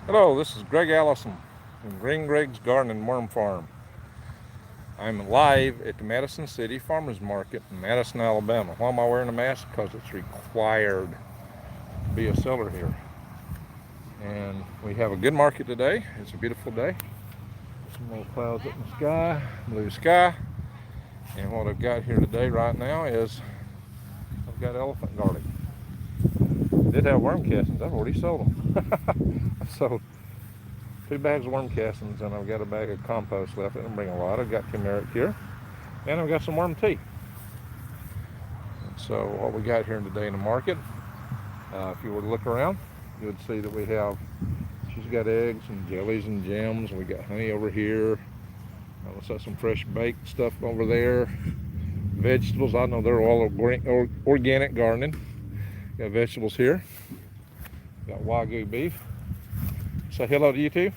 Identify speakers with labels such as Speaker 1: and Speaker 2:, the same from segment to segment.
Speaker 1: Hello, this is Greg Allison from Green Greg's Garden and Worm Farm. I'm live at the Madison City Farmers Market in Madison, Alabama. Why am I wearing a mask? Because it's required to be a seller here. And we have a good market today. It's a beautiful day. Some little clouds up in the sky, blue sky. And what I've got here today right now is I've got elephant garlic. I did have worm castings. I've already sold them. I sold 2 bags of worm castings, and I've got a bag of compost left. I didn't bring a lot. I've got turmeric here, and I've got some worm tea. And so what we got here today in the market, if you were to look around, you would see that we have, she's got eggs and jellies and jams. We got honey over here. Looks like some fresh baked stuff over there. Vegetables, I know they're all organic gardening. Got vegetables here. Got Wagyu beef. Say hello to you too.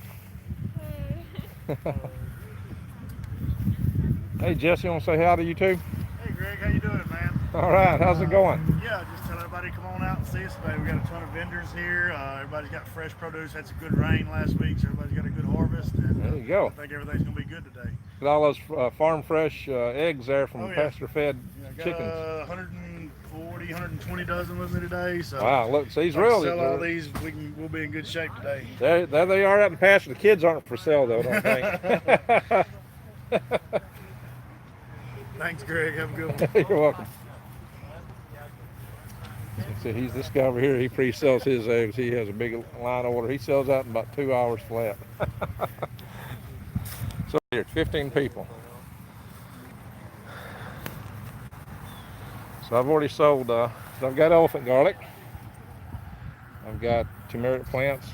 Speaker 1: Hey Jesse, you want to say hi to you too?
Speaker 2: Hey Greg, how you doing, man?
Speaker 1: All right, how's it going?
Speaker 2: Yeah, just tell everybody come on out and see us today. We got a ton of vendors here. Everybody's got fresh produce. Had some good rain last week, so everybody's got a good harvest. And,
Speaker 1: there you go.
Speaker 2: I think everything's gonna be good today.
Speaker 1: Got all those farm fresh eggs there from pasture fed chickens.
Speaker 2: 140, 120 dozen with me today. So
Speaker 1: wow, look, these
Speaker 2: if I
Speaker 1: really
Speaker 2: sell all these, we'll be in good shape today.
Speaker 1: There they are out in the pasture. The kids aren't for sale though, don't think.
Speaker 2: Thanks, Greg. Have a good one.
Speaker 1: You're welcome. See, he's this guy over here. He pre-sells his eggs. He has a big line order. He sells out in about 2 hours flat. So here's 15 people. So I've already sold. So I've got elephant garlic. I've got turmeric plants.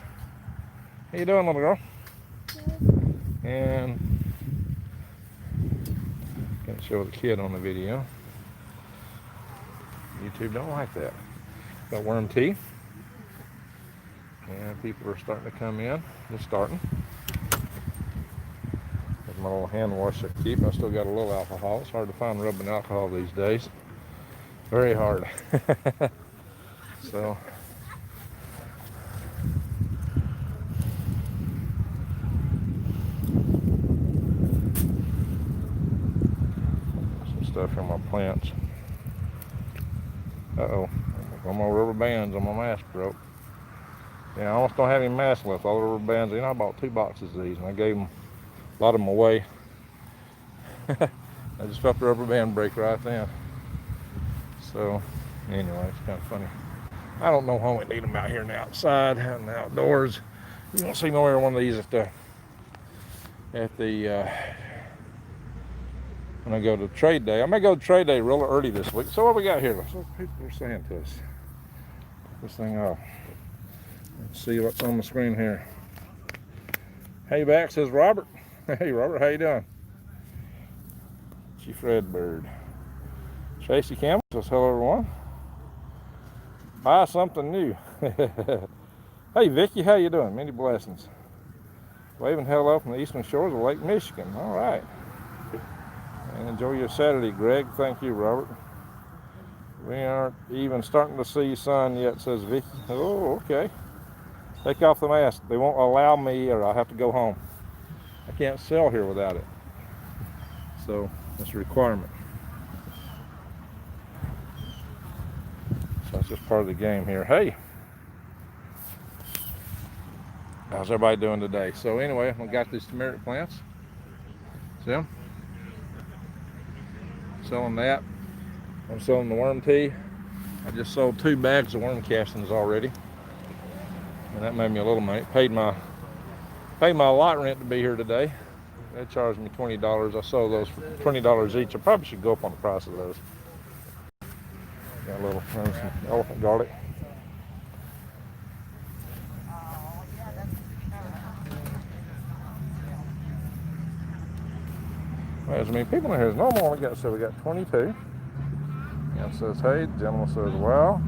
Speaker 1: How you doing, little girl? And can't show the kid on the video. YouTube don't like that. Got worm tea. And people are starting to come in. Just starting. There's my little hand wash I keep. I still got a little alcohol. It's hard to find rubbing alcohol these days. Very hard. So some stuff in my plants. Uh-oh. Got my rubber bands on my mask broke. Yeah, I almost don't have any masks left. All the rubber bands. You know, I bought 2 boxes of these and I gave them a lot of them away. I just felt the rubber band break right then. So anyway, it's kind of funny. I don't know when we need them out here in the outside and the outdoors. You won't see nowhere one of these at the when I go to trade day. I may go to trade day real early this week. So what we got here? Let's see what people are saying to us. This thing off. Let's see what's on the screen here. Hey back, says Robert. Hey Robert, how you doing? Chief Redbird. Tracy Campbell says hello everyone. Buy something new. Hey Vicky, how you doing? Many blessings. Waving hello from the eastern shores of Lake Michigan. All right. And enjoy your Saturday, Greg. Thank you, Robert. We aren't even starting to see sun yet, says Vicky. Oh, okay. Take off the mask. They won't allow me, or I'll have to go home. I can't sell here without it. So that's a requirement. So that's just part of the game here. Hey, how's everybody doing today? So anyway, I got these turmeric plants. See them? Selling that. I'm selling the worm tea. I just sold 2 bags of worm castings already, and that made me a little money. Paid my lot rent to be here today. They charged me $20. I sold those for $20 each. I probably should go up on the price of those. Got a little some elephant garlic. Well, there's many people in here as normal. We got 22. And it says, hey, the gentleman says, well,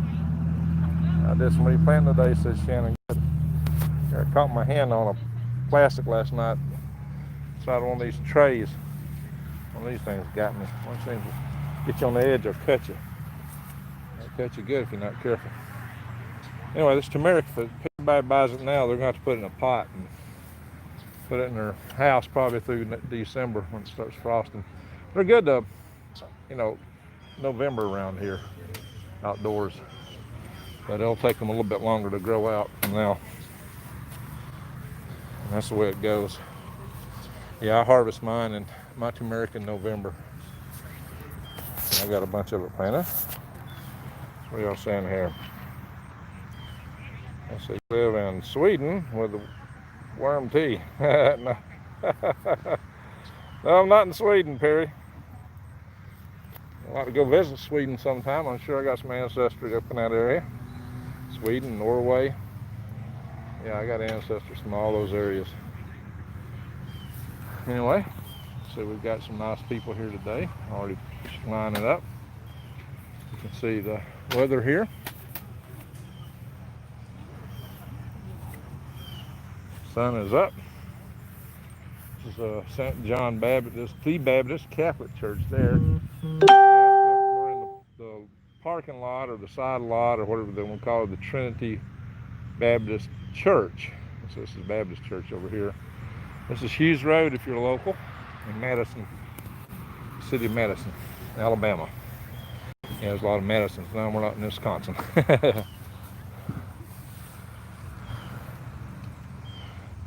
Speaker 1: I did some replanting today, says Shannon. I caught my hand on a plastic last night inside one of these trays. One of these things got me. One thing to get you on the edge or cut you. It'll cut you good if you're not careful. Anyway, this turmeric for everybody buys it now, they're going to have to put it in a pot and put it in their house probably through December when it starts frosting. They're good to, November around here, outdoors. But it'll take them a little bit longer to grow out from now. And that's the way it goes. Yeah, I harvest my turmeric in November. I got a bunch of it planted. What are y'all saying here? Let's see, live in Sweden with the worm tea. No. No, I'm not in Sweden, Perry. I'd like to go visit Sweden sometime. I'm sure I got some ancestry up in that area. Sweden, Norway. Yeah, I got ancestors from all those areas. Anyway, so we've got some nice people here today. Already lining up. You can see the weather here. Sun is up. This is St. John Baptist, the Baptist Catholic Church there. We're in the parking lot or the side lot or whatever they want to call it, the Trinity Baptist Church. So this is Baptist Church over here. This is Hughes Road if you're local in Madison, city of Madison, Alabama. Yeah, there's a lot of Madisons. No, we're not in Wisconsin.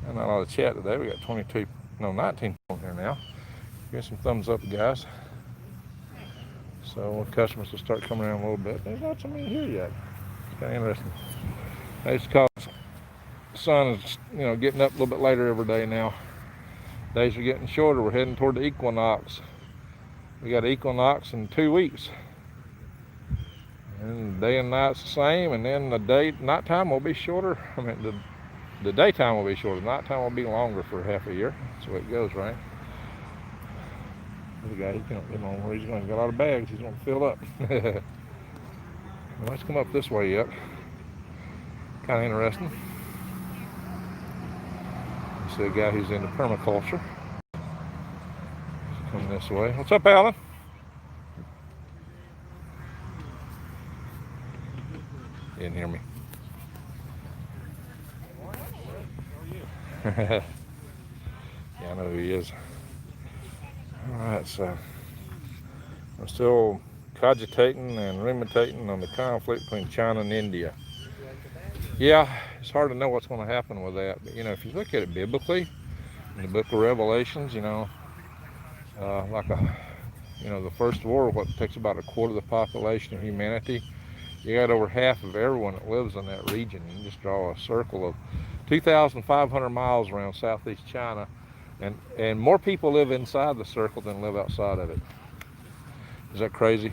Speaker 1: And not a lot of chat today. We got 19 on here now. Give some thumbs up, guys. So customers will start coming around a little bit. There's not so many here yet. It's kind of interesting. It's because the sun is, getting up a little bit later every day now. Days are getting shorter. We're heading toward the equinox. We got equinox in 2 weeks. And the day and night's the same, and then nighttime will be shorter. I mean, the daytime will be shorter. Nighttime will be longer for half a year. That's the way it goes, right? The guy, he can't get on where he's going. He's got a lot of bags. He's going to fill up. Let's come up this way yet. Kind of interesting. You see a guy who's into permaculture. He's coming this way. What's up, Alan? He didn't hear me. Yeah, I know who he is. Alright, so I'm still cogitating and ruminating on the conflict between China and India. Yeah, it's hard to know what's going to happen with that. But, if you look at it biblically, in the book of Revelations, the first war, what takes about a quarter of the population of humanity, you got over half of everyone that lives in that region. You just draw a circle of 2,500 miles around southeast China, and more people live inside the circle than live outside of it. Is that crazy?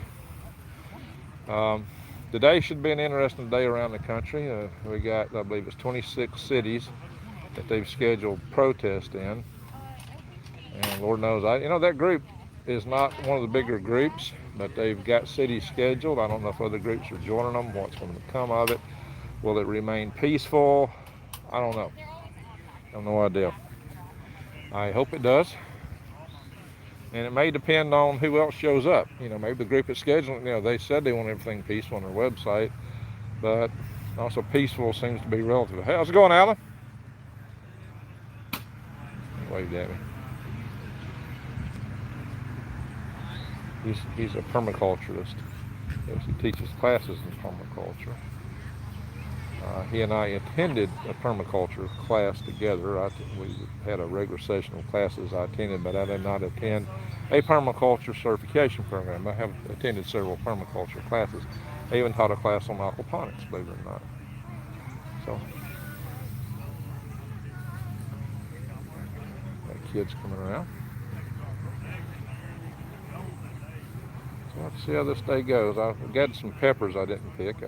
Speaker 1: Today should be an interesting day around the country. We got, I believe it's 26 cities that they've scheduled protests in. And Lord knows, that group is not one of the bigger groups, but they've got cities scheduled. I don't know if other groups are joining them, what's going to come of it. Will it remain peaceful? I don't know. I have no idea. I hope it does. And it may depend on who else shows up. Maybe the group is scheduling, they said they want everything peaceful on their website, but also peaceful seems to be relative. Hey, how's it going, Alan? He waved at me. He's a permaculturist. He teaches classes in permaculture. He and I attended a permaculture class together. We had a regular session of classes I attended, but I did not attend a permaculture certification program. I have attended several permaculture classes. I even taught a class on aquaponics, believe it or not. So, got kids coming around. So let's see how this day goes. I got some peppers I didn't pick.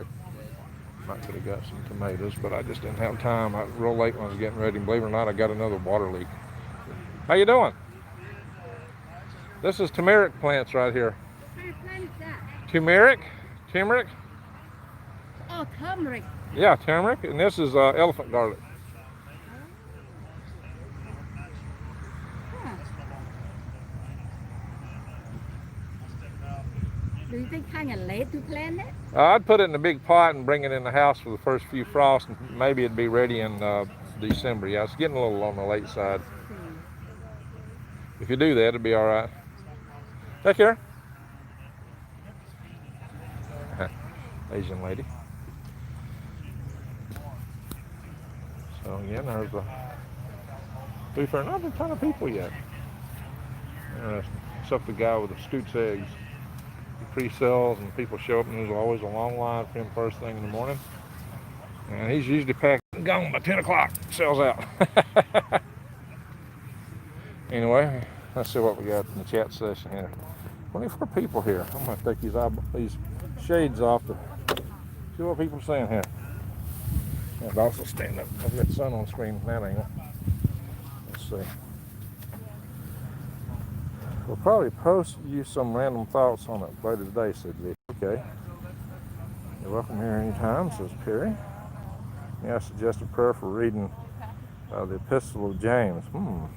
Speaker 1: I could have got some tomatoes, but I just didn't have time. Real late when I was getting ready, and believe it or not, I got another water leak. How you doing? This is turmeric plants right here.
Speaker 3: What kind of plant is that?
Speaker 1: Turmeric? Turmeric?
Speaker 3: Oh, turmeric.
Speaker 1: Yeah, turmeric. And this is elephant garlic.
Speaker 3: Huh. Do Is it kind of late to plant it?
Speaker 1: I'd put it in a big pot and bring it in the house for the first few frosts, and maybe it'd be ready in December. Yeah, it's getting a little on the late side. If you do that, it'll be all right. Take care. Asian lady. So again, there's a food fair. Not a ton of people yet. Except the guy with the Scoots eggs. He pre-sells and people show up, and there's always a long line for him first thing in the morning. And he's usually packed and gone by 10 o'clock. Sells out. Anyway, let's see what we got in the chat session here. 24 people here. I'm going to take these shades off to see what people are saying here. And also stand up. I've got the sun on the screen from that angle. Let's see. We'll probably post you some random thoughts on it later today, said Vic. Okay. You're welcome here anytime, says Perry. Yeah, I suggest a prayer for reading the Epistle of James. You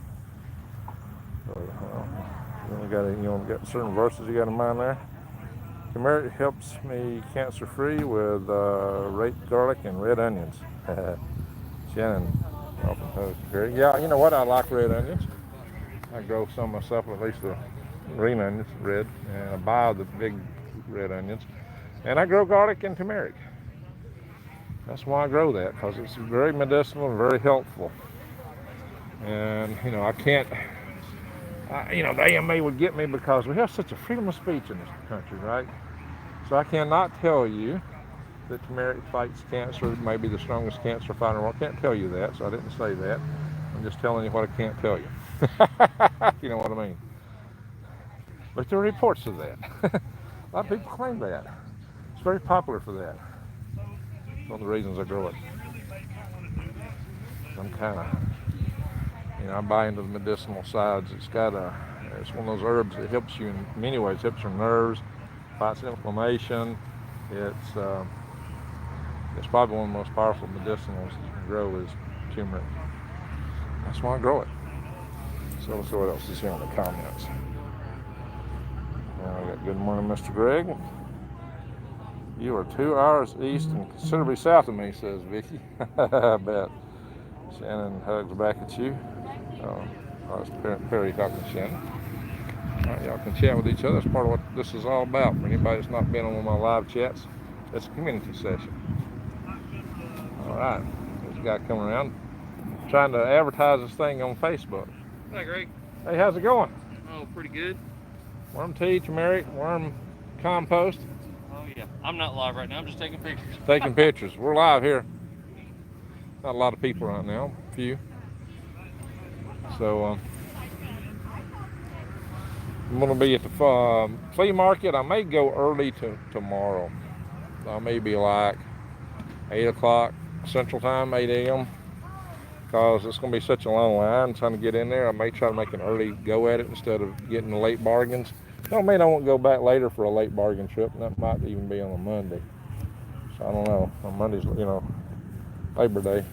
Speaker 1: got certain verses you got in mind there? Turmeric helps me cancer-free with rape garlic and red onions. Shannon, welcome to Perry. Yeah, you know what? I like red onions. I grow some myself, at least the green onions, red, and I buy the big red onions. And I grow garlic and turmeric. That's why I grow that, because it's very medicinal and very helpful. And, I can't, the AMA would get me because we have such a freedom of speech in this country, right? So I cannot tell you that turmeric fights cancer, maybe the strongest cancer fighter in the world. I can't tell you that, so I didn't say that. I'm just telling you what I can't tell you. You know what I mean? But there are reports of that. A lot of people claim that. It's very popular for that. One of the reasons I grow it. I'm kind of, I buy into the medicinal sides. It's one of those herbs that helps you in many ways. It helps your nerves, fights inflammation. It's probably one of the most powerful medicinals you can grow is turmeric. That's why I grow it. So let's see what else is here in the comments. I got good morning, Mr. Greg. You are 2 hours east and considerably south of me, says Vicky. I bet. Shannon hugs back at you. That's Perry talking to Shannon. All right, y'all can chat with each other. That's part of what this is all about. For anybody that's not been on one of my live chats, it's a community session. All right, there's a guy coming around trying to advertise this thing on Facebook.
Speaker 4: Hi, Greg.
Speaker 1: Hey, how's it going?
Speaker 4: Oh, pretty good.
Speaker 1: Worm tea, turmeric, worm compost.
Speaker 4: Oh, yeah. I'm not live right now. I'm just taking pictures.
Speaker 1: Taking pictures. We're live here. Not a lot of people right now. A few. So, I'm going to be at the flea market. I may go early tomorrow. I may be like 8 o'clock Central Time, 8 a.m. Because it's going to be such a long line trying to get in there. I may try to make an early go at it instead of getting the late bargains. Don't mean I won't go back later for a late bargain trip, and that might even be on a Monday. So I don't know. On Monday's, Labor Day.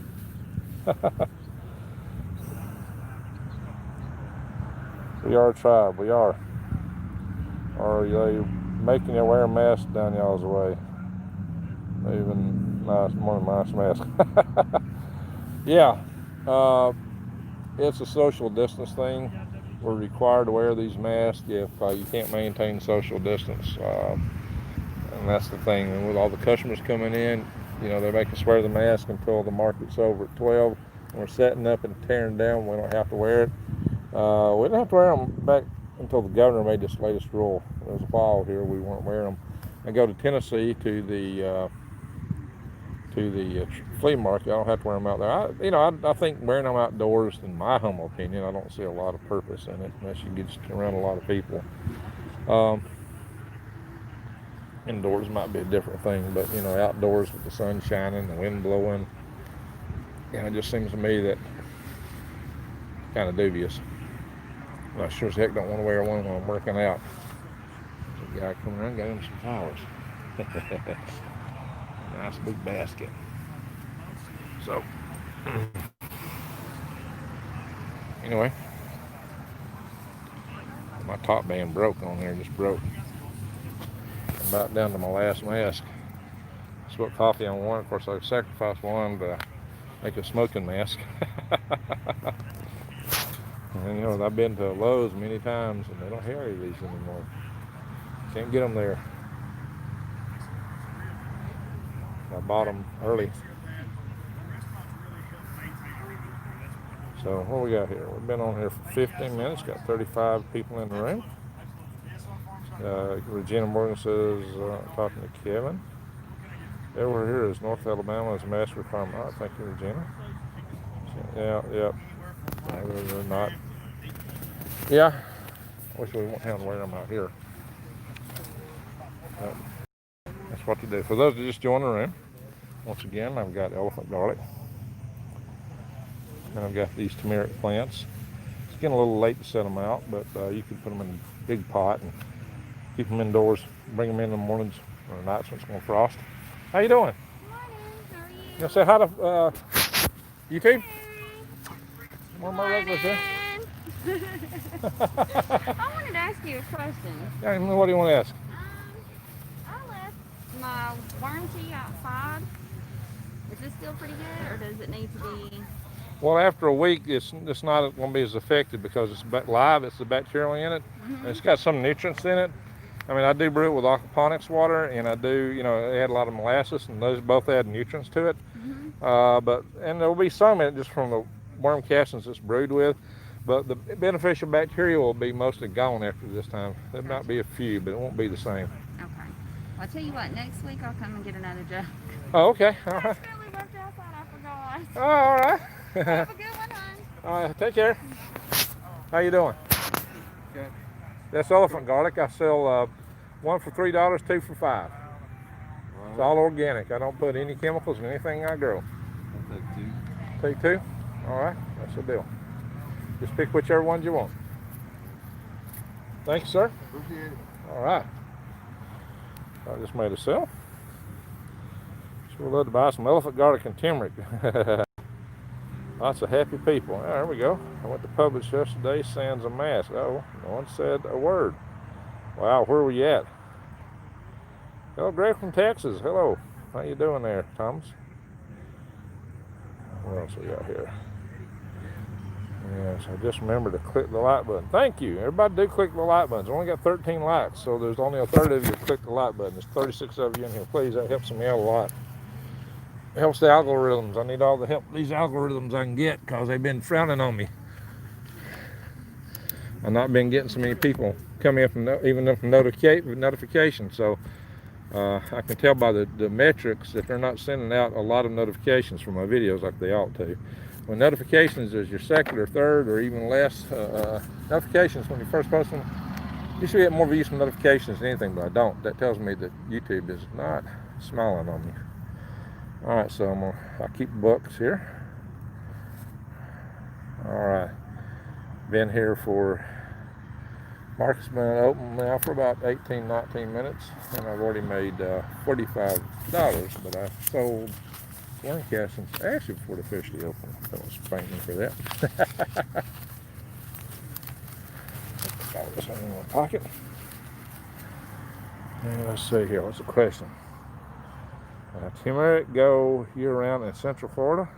Speaker 1: We are a tribe. We are. Or are they making you wear a mask down y'all's way? Even nice, more nice mask. Yeah. It's a social distance thing. We're required to wear these masks if you can't maintain social distance. And that's the thing. And with all the customers coming in, they make us wear the mask until the market's over at 12. When we're setting up and tearing down, we don't have to wear it. We didn't have to wear them back until the governor made this latest rule. There was a while here we weren't wearing them. I go to Tennessee to the flea market. I don't have to wear them out there. I think wearing them outdoors, in my humble opinion, I don't see a lot of purpose in it unless you get around a lot of people. Indoors might be a different thing, but outdoors with the sun shining, the wind blowing, it just seems to me that kind of dubious. I sure as heck don't want to wear one when I'm working out. So a guy coming around, got him some flowers. Nice big basket. So, anyway, my top band broke on there, just broke. About down to my last mask. Smoked coffee on one. Of course, I sacrificed one to make a smoking mask. And you know, I've been to Lowe's many times and they don't carry these anymore. Can't get them there. I bought them early. So what we got here? We've been on here for 15 minutes. Got 35 people in the room. Regina Morgan says, talking to Kevin. Everywhere here is North Alabama is a mask requirement. All right, thank you, Regina. Yeah, yep. They're not. Yeah. I wish we wouldn't have to wear them out here. Yep. That's what to do. For those that just joined the room, once again, I've got elephant garlic. And I've got these turmeric plants. It's getting a little late to set them out, but you can put them in a big pot and keep them indoors. Bring them in the mornings or nights when it's going to frost. How you doing?
Speaker 3: Morning, how are you?
Speaker 1: You gonna say hi to YouTube? One of my regulars here.
Speaker 3: I wanted to ask you a question.
Speaker 1: Yeah, what do you want to ask?
Speaker 3: I left my worm tea outside. Is this still pretty good, or does it need to be?
Speaker 1: Well, after a week, it's not going to be as effective because it's live. It's the bacterial in it. And it's got some nutrients in it. I mean, I do brew it with aquaponics water, and I do, you know, add a lot of molasses, and those both add nutrients to it. And there'll be some in it just from the worm castings it's brewed with, but the beneficial bacteria will be mostly gone after this time. There might be a few, but it won't be the same.
Speaker 3: Okay. Well, I'll tell you what, next week I'll come and get another jug.
Speaker 1: Oh, okay. All
Speaker 3: I
Speaker 1: right.
Speaker 3: accidentally left it outside, I forgot.
Speaker 1: Oh, all right.
Speaker 3: Have a good one, hon.
Speaker 1: All right, take care. How you doing?
Speaker 4: Good.
Speaker 1: That's elephant garlic. I sell one for $3, two for $5. It's all organic. I don't put any chemicals in anything I grow.
Speaker 4: I'll take two.
Speaker 1: Take two? All right, that's the deal. Just pick whichever ones you want. Thank you, sir.
Speaker 4: Appreciate it.
Speaker 1: All right. I just made a sale. Sure love to buy some elephant garlic and turmeric. Lots of happy people. Oh, there we go. I went to Publix yesterday, sans a mask. Oh, no one said a word. Wow, where were you at? Hello, Greg from Texas. Hello. How you doing there, Thomas? What else we got here? Yes, I just remembered to click the like button. Thank you. Everybody do click the like buttons. I only got 13 likes, so there's only a third of you that click the like button. There's 36 of you in here. Please, that helps me out a lot. It helps the algorithms. I need all the help these algorithms I can get because they've been frowning on me. I've not been getting so many people coming up from even from notifications. So I can tell by the metrics that they're not sending out a lot of notifications for my videos like they ought to. When notifications is your second or third or even less, notifications when you first post them, you should get more views from notifications than anything, but I don't. That tells me that YouTube is not smiling on me. All right, so I'll keep books here. All right, been here for, market's been open now for about 18, 19 minutes, and I've already made $45, but I sold worm castings actually before it officially opened. That was spank me for that. Got this one in my pocket. And let's see here, what's the question? Turmeric go year-round in Central Florida.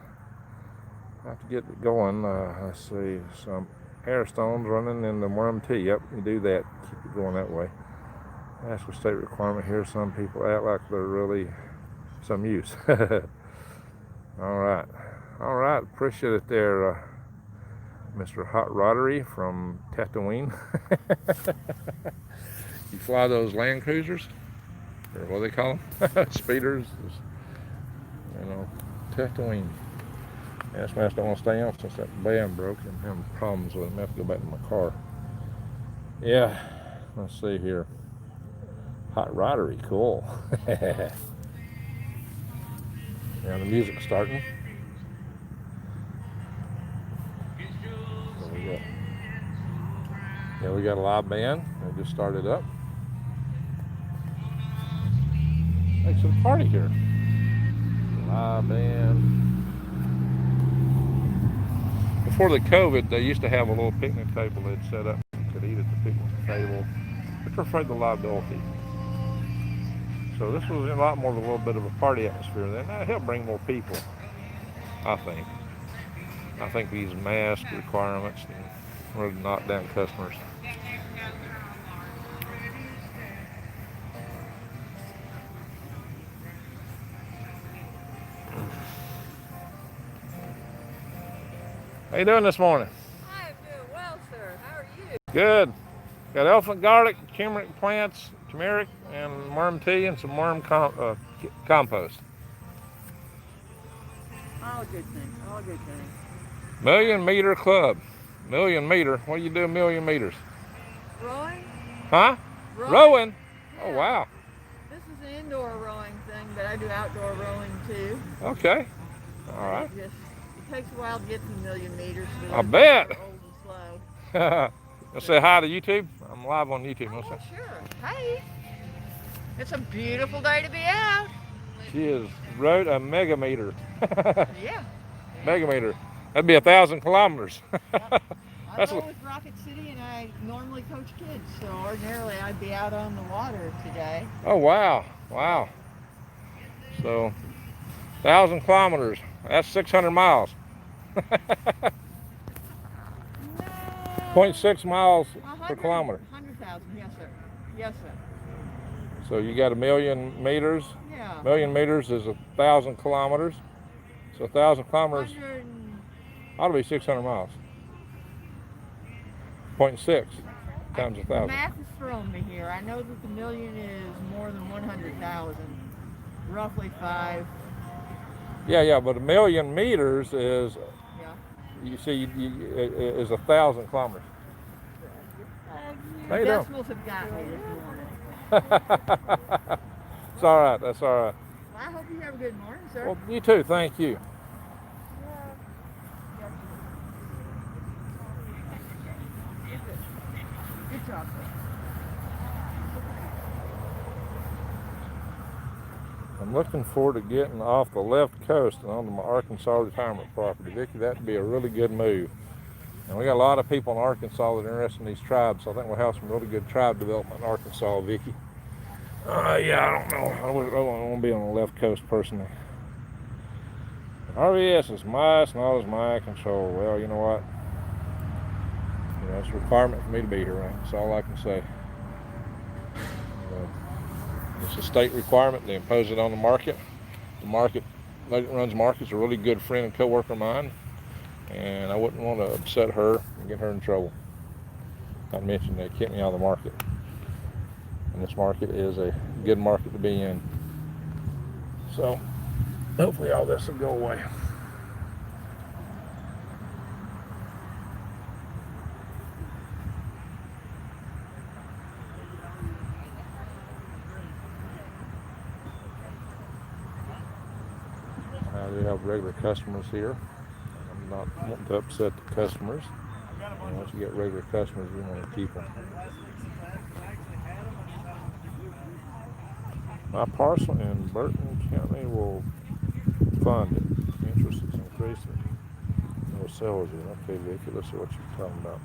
Speaker 1: I have to get it going. Let's see, some air stones running in the worm tea. Yep, you do that. Keep it going that way. That's a state requirement here. Some people act like they're really some use. All right. Appreciate it there, Mr. Hot Roddery from Tatooine. You fly those Land Cruisers? Or what do they call them? Speeders, you know, Tatooine. That's why I don't want to stay on since that band broke. I'm having problems with them. I have to go back to my car. Yeah, let's see here. Hot Roddery, cool. Now the music's starting. We got a live band. They just started up. Makes it a party here. Live band. Before the COVID, they used to have a little picnic table they'd set up. You could eat at the picnic table. I prefer the live Dolphy. So this was a lot more of a little bit of a party atmosphere then. That helped bring more people, I think. I think these mask requirements really knock down customers. How you doing this morning?
Speaker 5: I am doing well, sir. How are you?
Speaker 1: Good. Got elephant garlic, turmeric plants, turmeric, and worm tea, and some worm compost.
Speaker 5: All good things. All good things.
Speaker 1: Million meter club. Million meter. What do you do a million meters?
Speaker 5: Rowing?
Speaker 1: Huh?
Speaker 5: Rowing?
Speaker 1: Rowing? Oh,
Speaker 5: Yeah.
Speaker 1: wow.
Speaker 5: This is an indoor rowing thing, but I do outdoor rowing too.
Speaker 1: Okay. All right.
Speaker 5: It takes a while to get to a million meters. So
Speaker 1: I bet.
Speaker 5: we're old and slow.
Speaker 1: Let's say hi to YouTube. I'm live on YouTube.
Speaker 5: Oh,
Speaker 1: What's that?
Speaker 5: sure. Hey. It's a beautiful day to be out.
Speaker 1: She has rode a megameter.
Speaker 5: Yeah.
Speaker 1: Megameter. That'd be 1,000 kilometers.
Speaker 5: I
Speaker 1: That's
Speaker 5: row
Speaker 1: what-
Speaker 5: with Rocket City, and I normally coach kids, so ordinarily I'd be out on the water today.
Speaker 1: Oh, wow. Wow. So, 1,000 kilometers. That's 600 miles. 0.6 miles per kilometer.
Speaker 5: 100,000, yes, sir. Yes, sir.
Speaker 1: So you got a million meters.
Speaker 5: Yeah.
Speaker 1: Million meters is 1,000 kilometers. So 1,000 kilometers
Speaker 5: 100
Speaker 1: ought to be 600 miles. 0.6 times
Speaker 5: The
Speaker 1: 1,000.
Speaker 5: math is throwing me here. I know that the million is more than 100,000. Roughly 5.
Speaker 1: Yeah, but a million meters is,
Speaker 5: Yeah.
Speaker 1: you see, is 1,000 kilometers. How you doing?
Speaker 5: Decimals have got me this morning.
Speaker 1: It's all right. That's all right.
Speaker 5: Well, I hope you have a good morning, sir.
Speaker 1: Well, you too. Thank you.
Speaker 5: Good job, sir.
Speaker 1: I'm looking forward to getting off the left coast and onto my Arkansas retirement property. Vicki, that'd be a really good move. And we got a lot of people in Arkansas that are interested in these tribes, so I think we'll have some really good tribe development in Arkansas, Vicki. Yeah, I don't know. I wouldn't want to be on the left coast personally. RVS is mice, not as my control. Well, you know what? You know, it's a requirement for me to be here, right? That's all I can say. It's a state requirement. They impose it on the market. The market, lady that runs markets, a really good friend and co-worker of mine, and I wouldn't want to upset her and get her in trouble. Not to mention they kept me out of the market. And this market is a good market to be in. So hopefully all this will go away. I do have regular customers here. I'm not wanting to upset the customers. And once you get regular customers, you want to keep them. My parcel in Burton County will fund it. Interest is increasing. No sellers in. Okay, Vicki, let's see what you're talking about.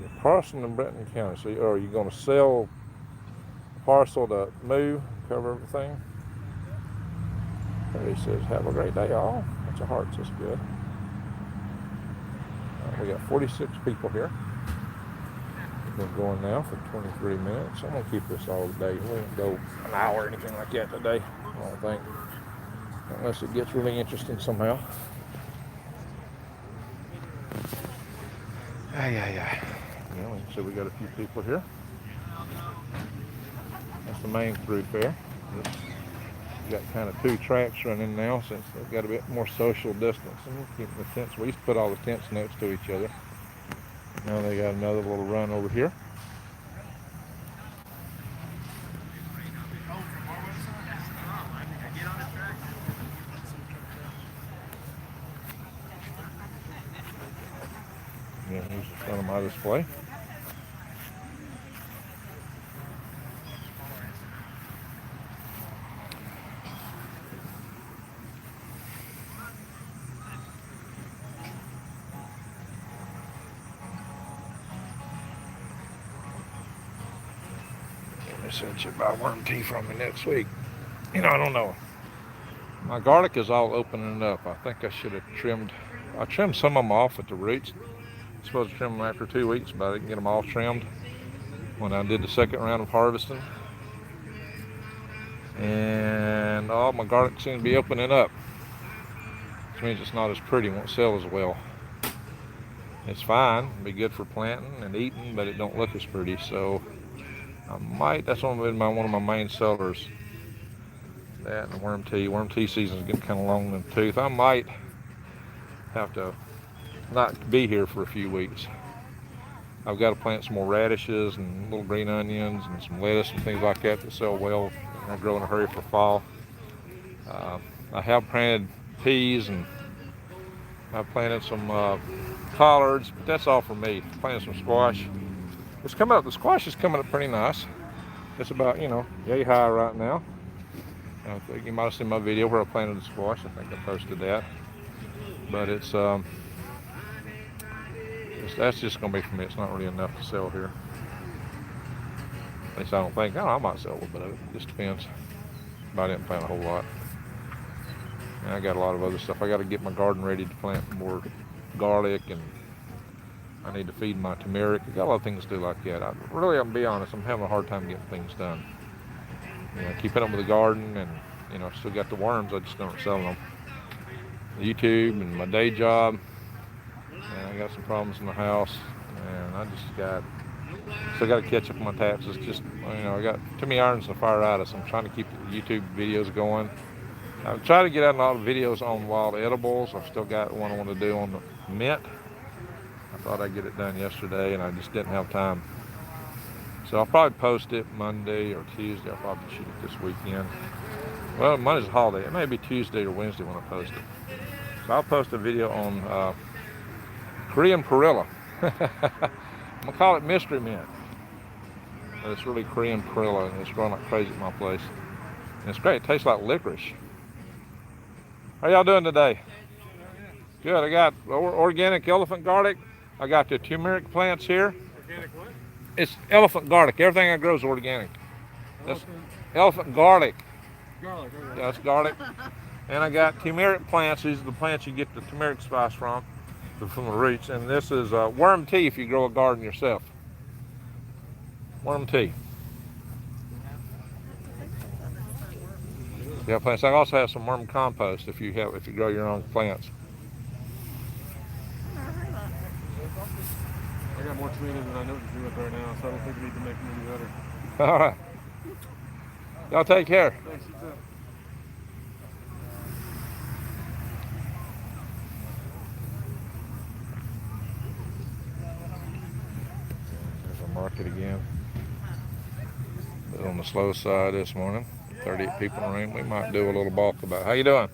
Speaker 1: Your parcel in Burton County. So, are you going to sell a parcel to move, cover everything? There he says, have a great day, all. Bunch of hearts, that's good. We got 46 people here. We've been going now for 23 minutes. I'm going to keep this all day. We won't go an hour or anything like that today, I don't think. Unless it gets really interesting somehow. Yeah, so we got a few people here. That's the main thoroughfare. We got kind of two tracks running now since they've got a bit more social distance. And we're keeping the tents. We used to put all the tents next to each other. Now they got another little run over here. Yeah, here's the front of my display. said she'd buy worm tea from me next week. I don't know. My garlic is all opening up. I think I should have trimmed. I trimmed some of them off at the roots. I'm supposed to trim them after 2 weeks, but I didn't get them all trimmed when I did the second round of harvesting. And all my garlic seems to be opening up, which means it's not as pretty, won't sell as well. It's fine, it'll be good for planting and eating, but it don't look as pretty. So I might, that's one of my main sellers. That and worm tea. Worm tea season is getting kind of long in the tooth. I might have to not be here for a few weeks. I've got to plant some more radishes and little green onions and some lettuce and things like that sell well and grow in a hurry for fall. I have planted peas and I've planted some collards, but that's all for me. Planted some squash. It's coming up. The squash is coming up pretty nice. It's about, yay high right now. I think you might have seen my video where I planted the squash. I think I posted that. But that's just going to be for me. It's not really enough to sell here. At least I don't think. I might sell a little bit of it. It just depends. But I didn't plant a whole lot. And I got a lot of other stuff. I got to get my garden ready to plant more garlic, and I need to feed my turmeric. I got a lot of things to do like that. I'm going to be honest, I'm having a hard time getting things done. Keeping up with the garden, and I still got the worms. I just don't sell them. YouTube and my day job, and I got some problems in the house, and I just still got to catch up on my taxes. Just I got too many irons in the fire out of us. I'm trying to keep the YouTube videos going. I've tried to get out a lot of videos on wild edibles. I've still got one I want to do on the mint. I thought I'd get it done yesterday, and I just didn't have time. So I'll probably post it Monday or Tuesday. I'll probably shoot it this weekend. Well, Monday's a holiday. It may be Tuesday or Wednesday when I post it. So I'll post a video on Korean perilla. I'm going to call it mystery mint. But it's really Korean perilla, and it's growing like crazy at my place. And it's great. It tastes like licorice. How y'all doing today? Good. I got organic elephant garlic. I got the turmeric plants here.
Speaker 2: Organic what?
Speaker 1: It's elephant garlic. Everything I grow is organic. That's elephant garlic.
Speaker 2: Garlic. Okay.
Speaker 1: Yeah, that's garlic. And I got turmeric plants. These are the plants you get the turmeric spice from the roots. And this is worm tea if you grow a garden yourself. Worm tea. Yeah, plants. I also have some worm compost if you grow your own plants.
Speaker 2: I got more tomatoes than I know what to do with right now, so I don't think we need to make them any better.
Speaker 1: All right. Y'all take care.
Speaker 2: Thanks, you too.
Speaker 1: There's our market again. On the slow side this morning. 38 people in the room. We might do a little bulk about. How you doing?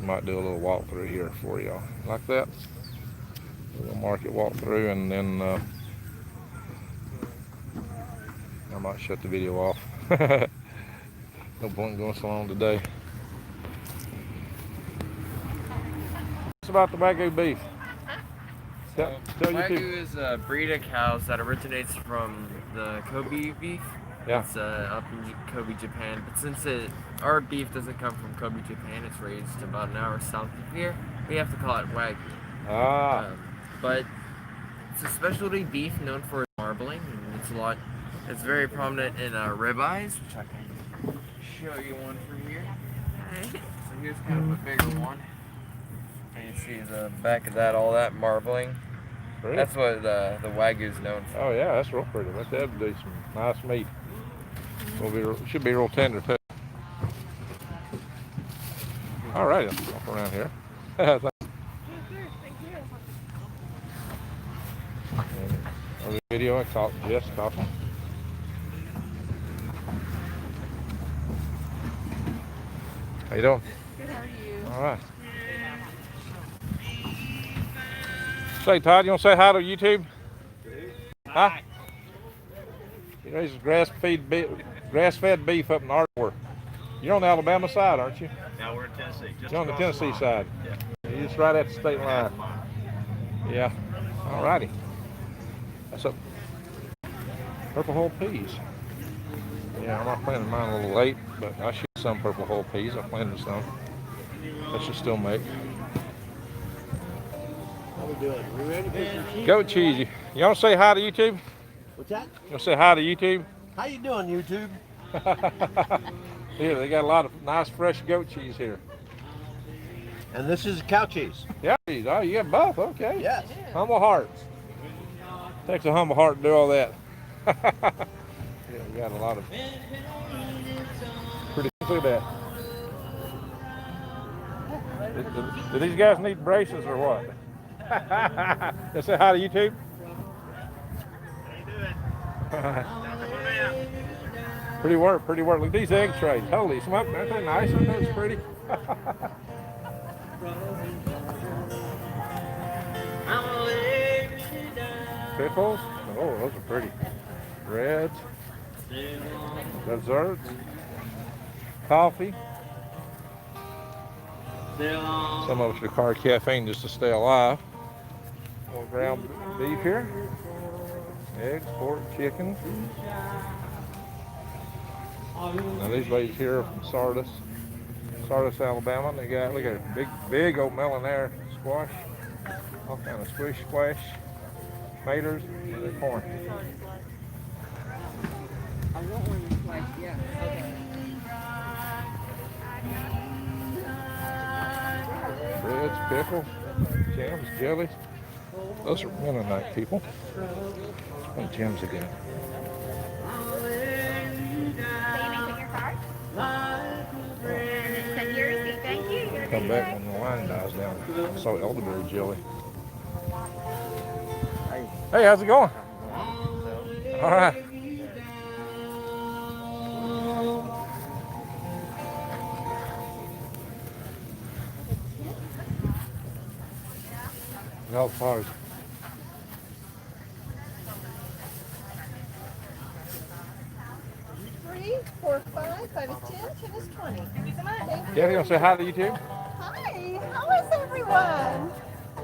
Speaker 1: Might do a little walk through here for y'all. Like that? A little market walk through, and then I might shut the video off. No point going so long today. What's about the Wagyu beef? Tell
Speaker 6: Wagyu
Speaker 1: YouTube.
Speaker 6: is a breed of cows that originates from the Kobe beef.
Speaker 1: Yeah.
Speaker 6: It's up in Kobe, Japan. But since our beef doesn't come from Kobe, Japan, it's raised about an hour south of here. We have to call it Wagyu.
Speaker 1: Ah.
Speaker 6: But it's a specialty beef known for its marbling. And it's very prominent in ribeyes, which I can show you one for here. So here's kind of a bigger one. And you see the back of that, all that marbling.
Speaker 1: Really?
Speaker 6: That's what the Wagyu is known for.
Speaker 1: Oh yeah, that's real pretty. That'd be some nice meat. Should be real tender too. All right, let's walk around here. On the video, I caught Jess talking. How you doing?
Speaker 3: Good, how are you?
Speaker 1: All right. Say, Todd, you want to say hi to YouTube? Huh? He raises grass-fed beef up in Ardmore. You're on the Alabama side, aren't you?
Speaker 7: Now we're in Tennessee.
Speaker 1: You're on the Tennessee side.
Speaker 7: Yeah.
Speaker 1: You're just right at the state line. Yeah. All righty. What's up? Purple hull peas. Yeah, I'm planting mine a little late, but I shoot some purple hull peas. I planted some. That should still make.
Speaker 7: How we doing? We ready for some cheese?
Speaker 1: Goat cheese. You want to say hi to YouTube?
Speaker 7: What's that?
Speaker 1: You want to say hi to YouTube?
Speaker 7: How you doing, YouTube?
Speaker 1: Here, they got a lot of nice fresh goat cheese here.
Speaker 7: And this is cow cheese.
Speaker 1: Yeah, cheese. Oh, you got both. Okay.
Speaker 7: Yes.
Speaker 1: Humble hearts. Takes a humble heart to do all that. Yeah, we got a lot of pretty. Look at that. Do these guys need braces or what? They say hi to YouTube. Pretty work, pretty work. Look at these egg trays. Holy smoke, aren't they nice? Aren't those pretty? Pickles. Oh, those are pretty. Reds. Desserts. Coffee. Some of us require caffeine just to stay alive. More ground beef here. Eggs, pork, chicken. Now these ladies here are from Sardis, Alabama. They got, look at it, big old melon there, squash, all kind of squash, tomatoes, and then corn.
Speaker 5: I want one of squash, yeah. Okay.
Speaker 1: Breads, pickles, jams, jellies. Those are Mennonite people. What jams again? Come back when the line dies down. I saw elderberry jelly. Hey, how's it going? All right. Golf cars.
Speaker 8: 3, 4, 5, 5 is 10, 10 is 20. Thank you so much.
Speaker 1: Yeah, you want to say hi to YouTube?
Speaker 8: Hi, how is everyone?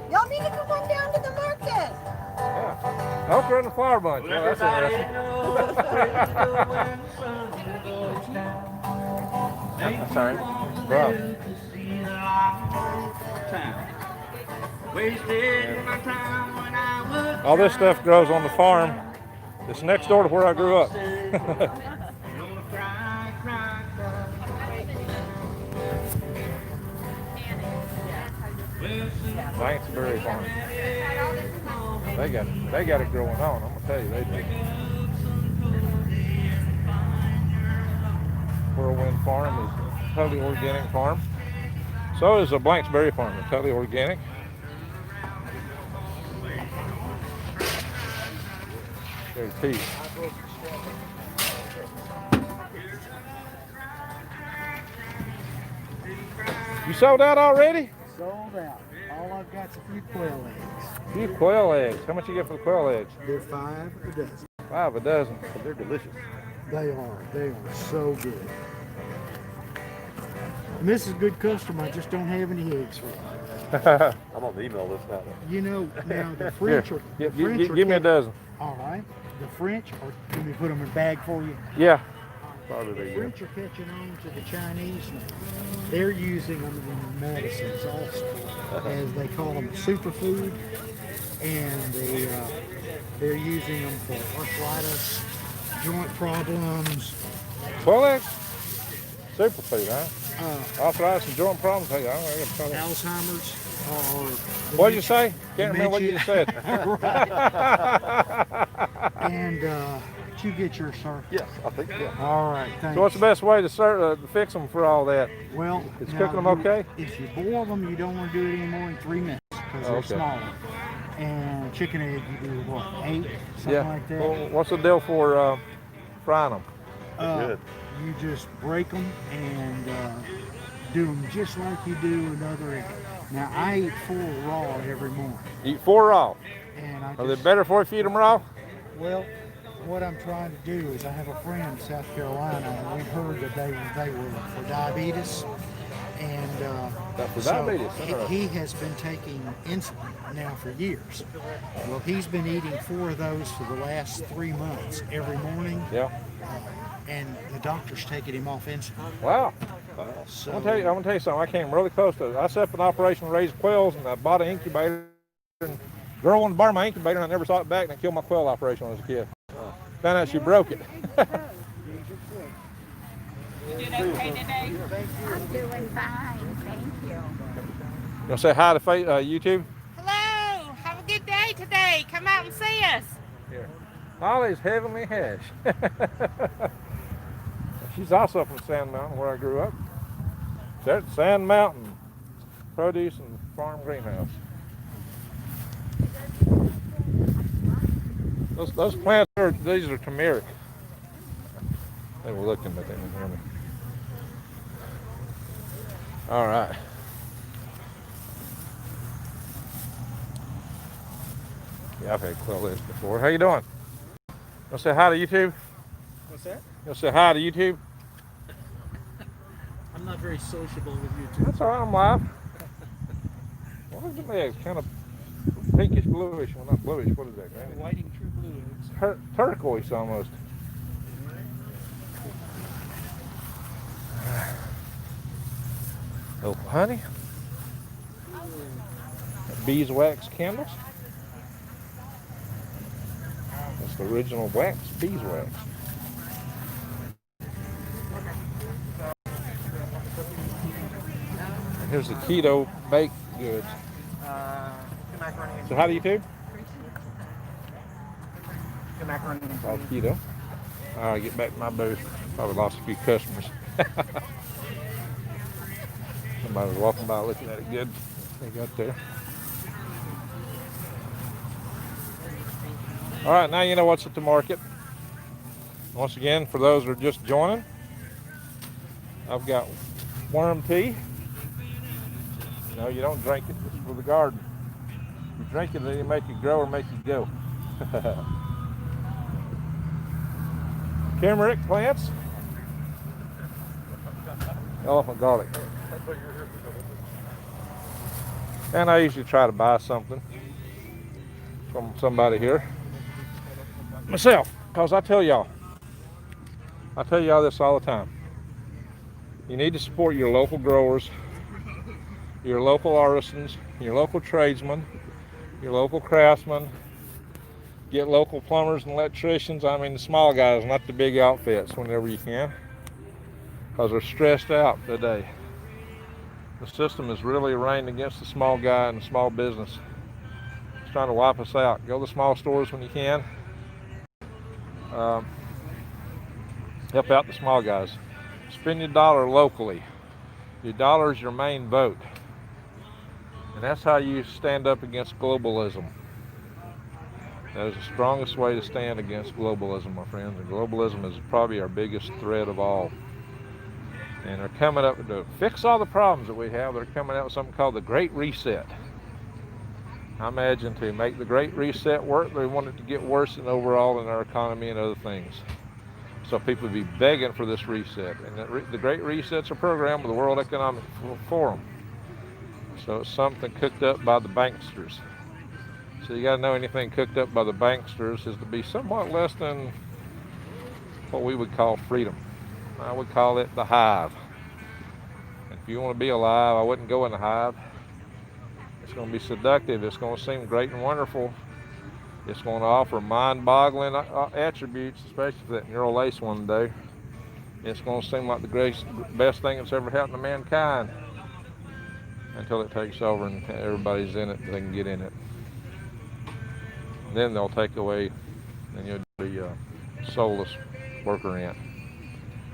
Speaker 8: Y'all need to come on down to the market.
Speaker 1: Yeah. I hope you're in the flower bunch. Well, that's interesting. Sorry. Bro. All this stuff grows on the farm. It's next door to where I grew up. Banksbury Farm. They got it growing on. I'm gonna tell you, they do. Whirlwind Farm is a totally organic farm. So is a Blanksbury Farm, a totally organic. There's tea. You sold out already?
Speaker 2: Sold out. All I've got is a few quail eggs.
Speaker 1: A few quail eggs. How much you get for the quail eggs?
Speaker 2: They're 5 a dozen.
Speaker 1: 5 a dozen. But they're delicious.
Speaker 2: They are so good. And this is a good customer. I just don't have any eggs for them.
Speaker 7: I'm on the email list now.
Speaker 2: You know, now the French are.
Speaker 1: Here,
Speaker 2: the French are
Speaker 1: give me a dozen.
Speaker 2: All right. The French are. Can we put them in a bag for you?
Speaker 1: Yeah. Probably
Speaker 2: The
Speaker 1: they do.
Speaker 2: French are catching on to the Chinese now. They're using them in medicines also, as they call them superfood, and they're using them for arthritis, joint problems.
Speaker 1: Quail eggs? Superfood, huh? Arthritis and joint problems. Hey, I gotta tell you.
Speaker 2: Alzheimer's or
Speaker 1: What'd you say? Can't remember what you said.
Speaker 2: and did you get yours, sir?
Speaker 7: Yes, I think yeah.
Speaker 2: All right, thanks.
Speaker 1: So what's the best way to fix them for all that?
Speaker 2: Well,
Speaker 1: Is
Speaker 2: now,
Speaker 1: cooking them okay?
Speaker 2: If you boil them, you don't want to do it anymore in 3 minutes because they're
Speaker 1: Okay.
Speaker 2: smaller. And chicken egg, you do what, 8, something like that.
Speaker 1: Well, what's the deal for frying them?
Speaker 7: Good.
Speaker 2: You just break them and do them just like you do another egg. Now I eat 4 raw every morning,
Speaker 1: Eat 4 raw.
Speaker 2: and I
Speaker 1: Are they
Speaker 2: just,
Speaker 1: better for you if you eat them raw?
Speaker 2: well, what I'm trying to do is I have a friend in South Carolina, and we heard that they were for diabetes, And
Speaker 1: That's for
Speaker 2: so
Speaker 1: diabetes.
Speaker 2: he has been taking insulin now for years. Well, he's been eating 4 of those for the last 3 months every morning,
Speaker 1: Yeah.
Speaker 2: and the doctor's taking him off insulin.
Speaker 1: Wow.
Speaker 2: So
Speaker 1: I'm gonna tell you something. I came really close to it. I set up an operation to raise quails, and I bought an incubator. And girl wanted to borrow my incubator, and I never saw it back, and I killed my quail operation when I was a kid. Found out she broke it.
Speaker 3: You did okay today?
Speaker 8: I'm doing fine, thank you.
Speaker 1: You want to say hi to YouTube?
Speaker 9: Hello, have a good day today. Come out and see us.
Speaker 1: Here. Holly's Heavenly Hash. She's also from Sand Mountain, where I grew up. There's Sand Mountain Produce and Farm Greenhouse. Those plants these are turmeric. They were looking, but they didn't hear me. All right. Yeah, I've had quail lists before. How you doing? You want to say hi to YouTube?
Speaker 10: What's that?
Speaker 1: You want to say hi to YouTube?
Speaker 10: I'm not very sociable with YouTube.
Speaker 1: That's all right, I'm live. What is it? It's kind of pinkish bluish. Well, not bluish. What is that, Granny?
Speaker 10: Whiting true blue.
Speaker 1: Turquoise almost. Opal honey. Beeswax candles. That's the original wax, beeswax. And here's the keto baked goods. So how do you do? All keto. All right, get back to my booth. Probably lost a few customers. Somebody was walking by looking at it good. They got there. All right, now you know what's at the market. Once again, for those who are just joining, I've got worm tea. No, you don't drink it. It's for the garden. You drink it, then you make it grow or make it go. Turmeric plants. Elephant garlic. And I usually try to buy something from somebody here myself, because I tell y'all this all the time. You need to support your local growers, your local artisans, your local tradesmen, your local craftsmen. Get local plumbers and electricians. I mean the small guys, not the big outfits, whenever you can, because they're stressed out today. The system is really arraigned against the small guy and the small business. It's trying to wipe us out. Go to the small stores when you can. Help out the small guys. Spend your dollar locally. Your dollar is your main vote. And that's how you stand up against globalism. That is the strongest way to stand against globalism, my friends. And globalism is probably our biggest threat of all. And they're coming up to fix all the problems that we have. They're coming out with something called the Great Reset. I imagine to make the Great Reset work, they want it to get worse than overall in our economy and other things. So people would be begging for this reset. And the Great Reset's a program of the World Economic Forum. So it's something cooked up by the banksters. So you got to know anything cooked up by the banksters is to be somewhat less than what we would call freedom. I would call it the hive. If you want to be alive, I wouldn't go in the hive. It's going to be seductive. It's going to seem great and wonderful. It's going to offer mind-boggling attributes, especially for that neural lace one day. It's going to seem like the best thing that's ever happened to mankind until it takes over and everybody's in it, they can get in it. Then they'll take away, and you'll be a soulless worker ant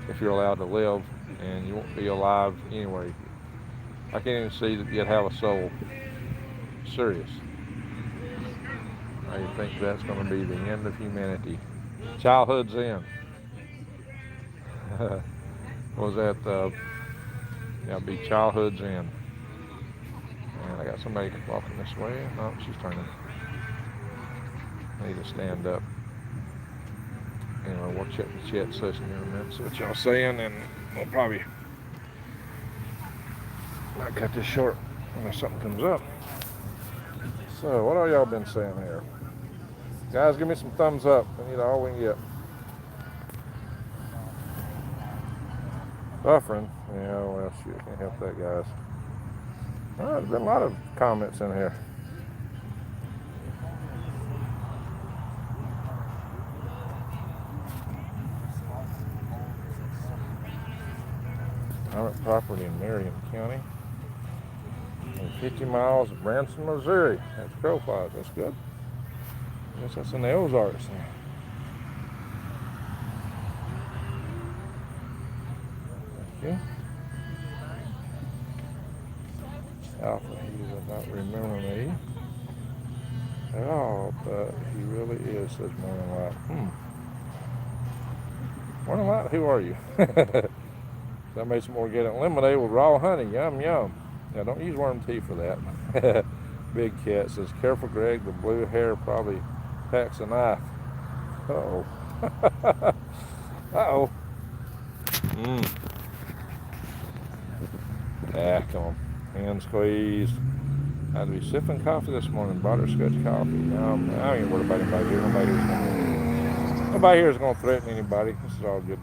Speaker 1: if you're allowed to live, and you won't be alive anyway. I can't even see that you'd have a soul. Serious. I think that's going to be the end of humanity. Childhood's end. Was that? Yeah, be childhood's end. And I got somebody walking this way. No, she's turning. I need to stand up. Anyway, we'll check the chat session in a minute, see what y'all saying, and we'll probably Might cut this short unless something comes up. So, what all y'all been saying here? Guys, give me some thumbs up. We need all we can get. Buffering. Yeah, well, shoot, can't help that, guys. Well, there's been a lot of comments in here. Private property in Marion County. And 50 miles of Branson, Missouri. That's crow flies. That's good. I guess that's in the Ozarks. Okay. Alpha, he does not remember me at all, but he really is, says Morning Light. Morning Light, who are you? I made some organic lemonade with raw honey. Yum, yum. Now, don't use worm tea for that. Big Cat says, careful, Greg. The blue hair probably packs a knife. Uh-oh. Uh-oh. Come on. Hand squeezed. I had to be sipping coffee this morning. Butterscotch coffee. I ain't worried about anybody here. Nobody here is going to threaten anybody. This is all good,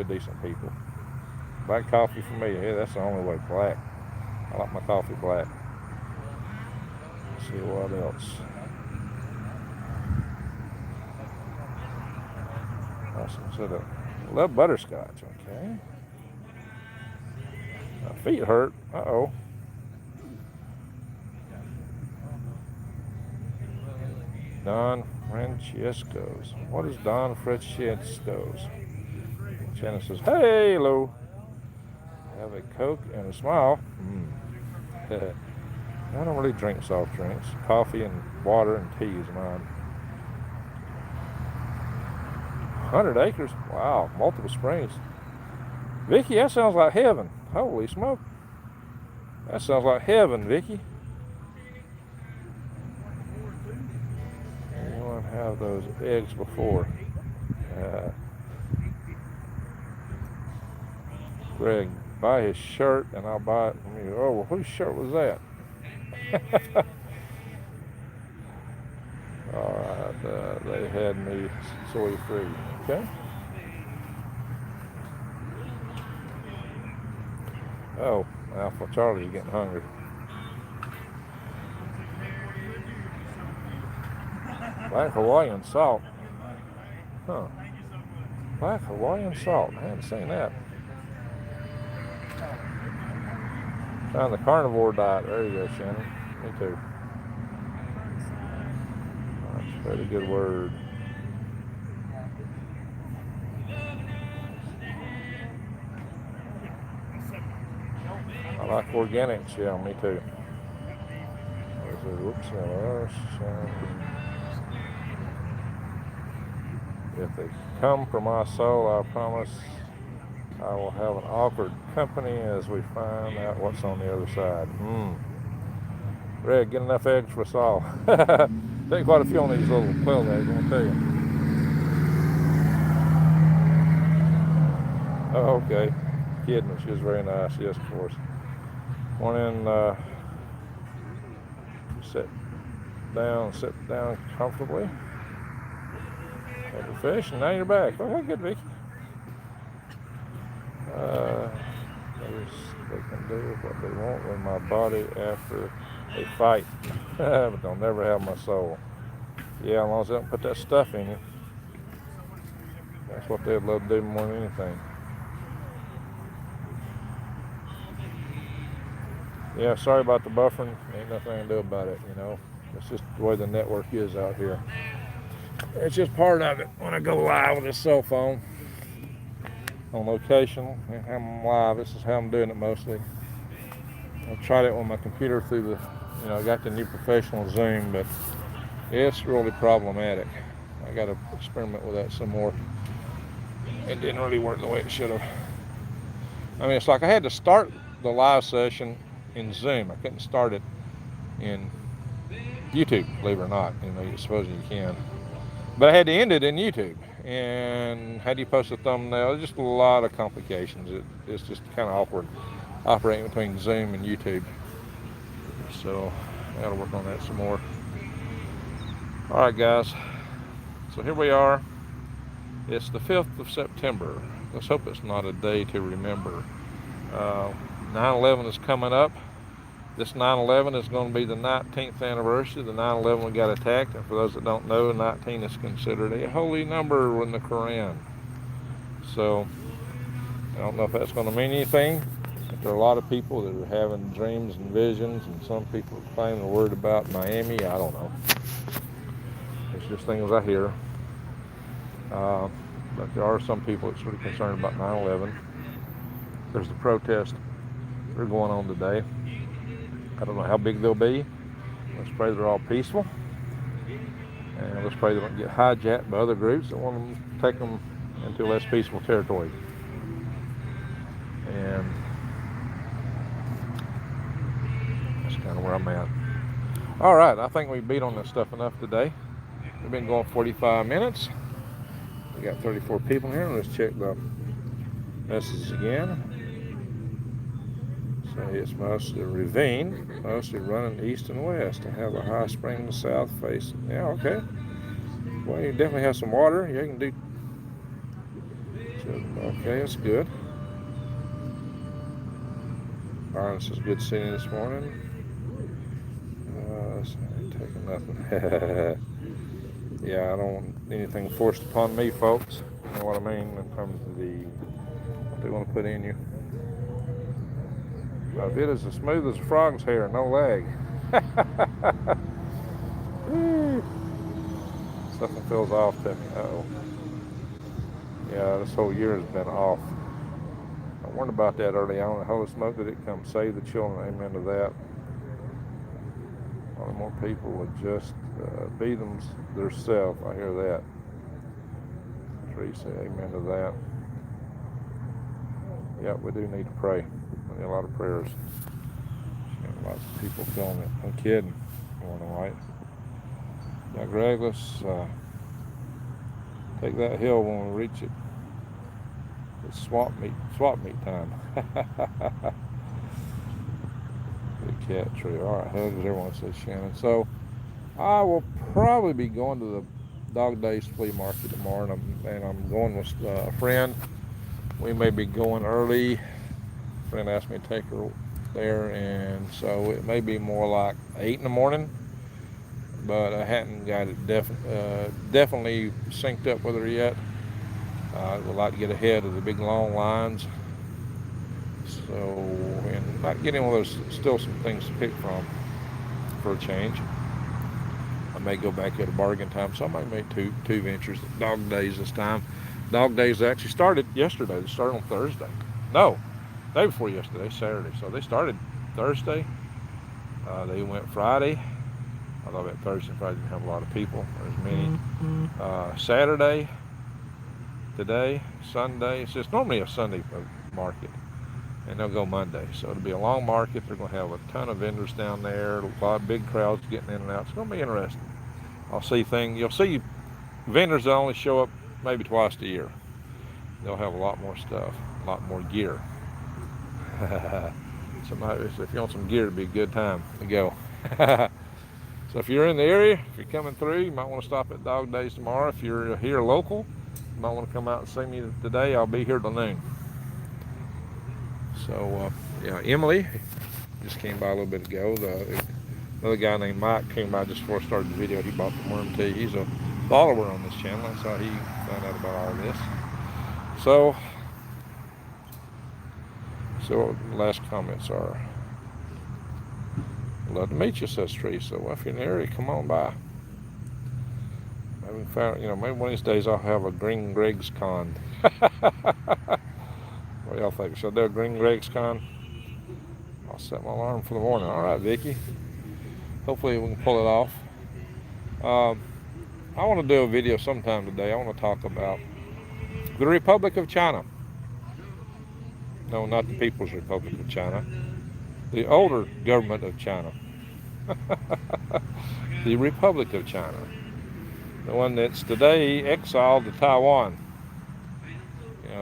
Speaker 1: decent people. Black coffee for me. Yeah, that's the only way. Black. I like my coffee black. Let's see what else. Awesome. So I love butterscotch. Okay. My feet hurt. Uh-oh. Don Francesco's. What is Don Francesco's? Shannon says, hey, hello. Have a Coke and a smile. I don't really drink soft drinks. Coffee and water and tea is mine. 100 acres? Wow, multiple springs. Vicky, that sounds like heaven. Holy smoke. That sounds like heaven, Vicky. Anyone have those eggs before? Greg, buy his shirt and I'll buy it from you. Oh, well, whose shirt was that? All right, they had me soy free. Okay. Oh, Alpha Charlie's getting hungry. Black Hawaiian salt. Huh. Black Hawaiian salt. I hadn't seen that. Trying the carnivore diet. There you go, Shannon. Me too. That's a pretty good word. I like organics. Yeah, me too. Whoops. If they come from my soul, I promise I will have an awkward company as we find out what's on the other side. Greg, get enough eggs for us all. Take quite a few on these little quail eggs, I want to tell you. Oh, okay. Kidding, she was very nice. Yes, of course. Morning, sit down comfortably. Had your fish, and now you're back. Okay, good, Vicky. They can do what they want with my body after they fight, but they'll never have my soul. Yeah, as long as they don't put that stuff in you. That's what they'd love to do more than anything. Yeah, sorry about the buffering. Ain't nothing I can do about it, you know. It's just the way the network is out here. It's just part of it. When I go live with this cell phone on location, I'm live. This is how I'm doing it mostly. I tried it on my computer through the, I got the new professional Zoom, but it's really problematic. I got to experiment with that some more. It didn't really work the way it should have. I mean, it's like I had to start the live session in Zoom. I couldn't start it in YouTube, believe it or not. You suppose you can. But I had to end it in YouTube. And how do you post a thumbnail? Just a lot of complications. It's just kind of awkward. operating between Zoom and YouTube. So I gotta work on that some more. All right, guys. So here we are. It's the 5th of September. Let's hope it's not a day to remember. 9/11 is coming up. This 9/11 is going to be the 19th anniversary. The 9/11 we got attacked. And for those that don't know, 19 is considered a holy number in the Quran. So I don't know if that's going to mean anything. But there are a lot of people that are having dreams and visions, and some people are claiming the word about Miami. I don't know. It's just things I hear. But there are some people that's really concerned about 9/11. There's the protests that are going on today. I don't know how big they'll be. Let's pray they're all peaceful. And let's pray they don't get hijacked by other groups that want to take them into less peaceful territory. And that's kind of where I'm at. All right, I think we beat on this stuff enough today. We've been going 45 minutes. We got 34 people here. Let's check the messages again. So it's mostly ravine, mostly running east and west. I have a high spring in the south face. Yeah, okay. Well, you definitely have some water. You can do. Okay, that's good. Byron says good seeing you this morning. So I ain't taking nothing. Yeah, I don't want anything forced upon me, folks. You know what I mean in terms of what they want to put in you. My vid is as smooth as a frog's hair, no lag. Something feels off to me. Uh-oh. Yeah, this whole year has been off. I warned about that early on. Holy smoke, did it come save the children? Amen to that. A lot more people would just be themselves. I hear that. Teresa, amen to that. Yep, we do need to pray. We need a lot of prayers. Lots of people feeling it. No kidding. Going all right. Now, Greg, let's take that hill when we reach it. It's swap meet time. Big cat tree. All right, hugs everyone, says Shannon. So I will probably be going to the Dog Days flea market tomorrow, and I'm going with a friend. We may be going early. A friend asked me to take her there, and so it may be more like 8 in the morning, but I hadn't got it definitely synced up with her yet. I would like to get ahead of the big long lines. So, and not getting one of those, still some things to pick from for a change. I may go back at a bargain time, so I might make two ventures at Dog Days this time. Dog Days actually started yesterday. They started on Thursday. No, day before yesterday, Saturday. So they started Thursday. They went Friday. Although that Thursday and Friday didn't have a lot of people. There's many. Saturday, today, Sunday. It's just normally a Sunday market. And they'll go Monday. So it'll be a long market. They're going to have a ton of vendors down there. A lot of big crowds getting in and out. It's going to be interesting. You'll see vendors that only show up maybe twice a year. They'll have a lot more stuff, a lot more gear. So if you want some gear, it'd be a good time to go. So if you're in the area, if you're coming through, you might want to stop at Dog Days tomorrow. If you're here local, you might want to come out and see me today. I'll be here till noon. So, yeah, Emily just came by a little bit ago. Another guy named Mike came by just before I started the video. He bought the worm tea. He's a follower on this channel. That's how he found out about all this. So what the last comments are. Love to meet you, says Teresa. Well, if you're in the area, come on by. Maybe one of these days I'll have a Green Greg's Con. What do y'all think? Should I do a Green Greg's Con? I'll set my alarm for the morning. All right, Vicky. Hopefully we can pull it off. I want to do a video sometime today. I want to talk about the Republic of China. No, not the People's Republic of China. The older government of China. The Republic of China. The one that's today exiled to Taiwan.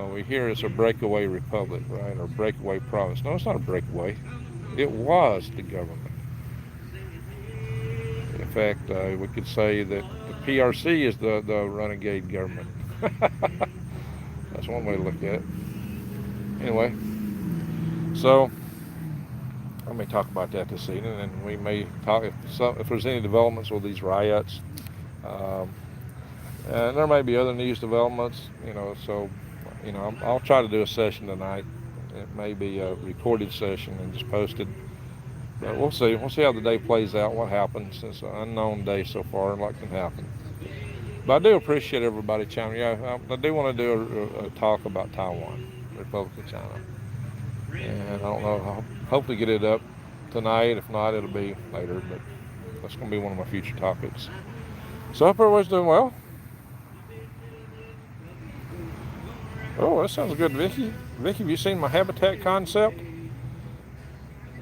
Speaker 1: we hear it's a breakaway republic, right, or breakaway province. No, it's not a breakaway. It was the government. In fact, we could say that the PRC is the renegade government. That's one way to look at it. Anyway, so I may talk about that this evening, and we may talk if there's any developments with these riots. And there may be other news developments, so, I'll try to do a session tonight. It may be a recorded session and just posted. But we'll see. We'll see how the day plays out, what happens. It's an unknown day so far, and what can happen. But I do appreciate everybody chiming in. I do want to do a talk about Taiwan, Republic of China. And I don't know, I'll hopefully get it up tonight. If not, it'll be later, but that's going to be one of my future topics. So I hope everybody's doing well. Oh, that sounds good, Vicky. Vicky, have you seen my habitat concept?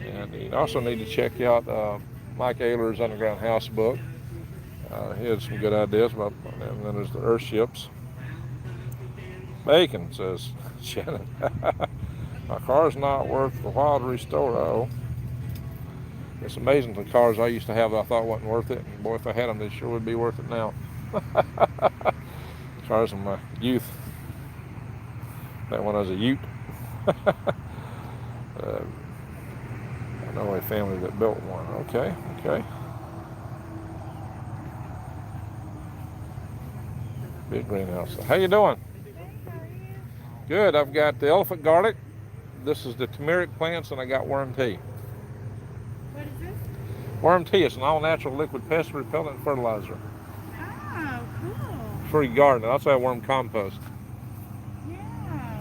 Speaker 1: And you also need to check out Mike Ayler's Underground House book. He had some good ideas about, and then there's the Earthships. Bacon, says Shannon. My car's not worth the while to restore. Oh, it's amazing the cars I used to have that I thought wasn't worth it. And boy, if I had them, they sure would be worth it now. Cars in my youth. That when I was a Ute. I know a family that built one. Okay. Big greenhouse. How you doing? Good. I've got the elephant garlic. This is the turmeric plants, and I got worm tea.
Speaker 9: What is this?
Speaker 1: Worm tea is an all-natural liquid pest repellent and fertilizer.
Speaker 9: Oh, cool.
Speaker 1: For your garden. I also have worm compost.
Speaker 9: Yeah.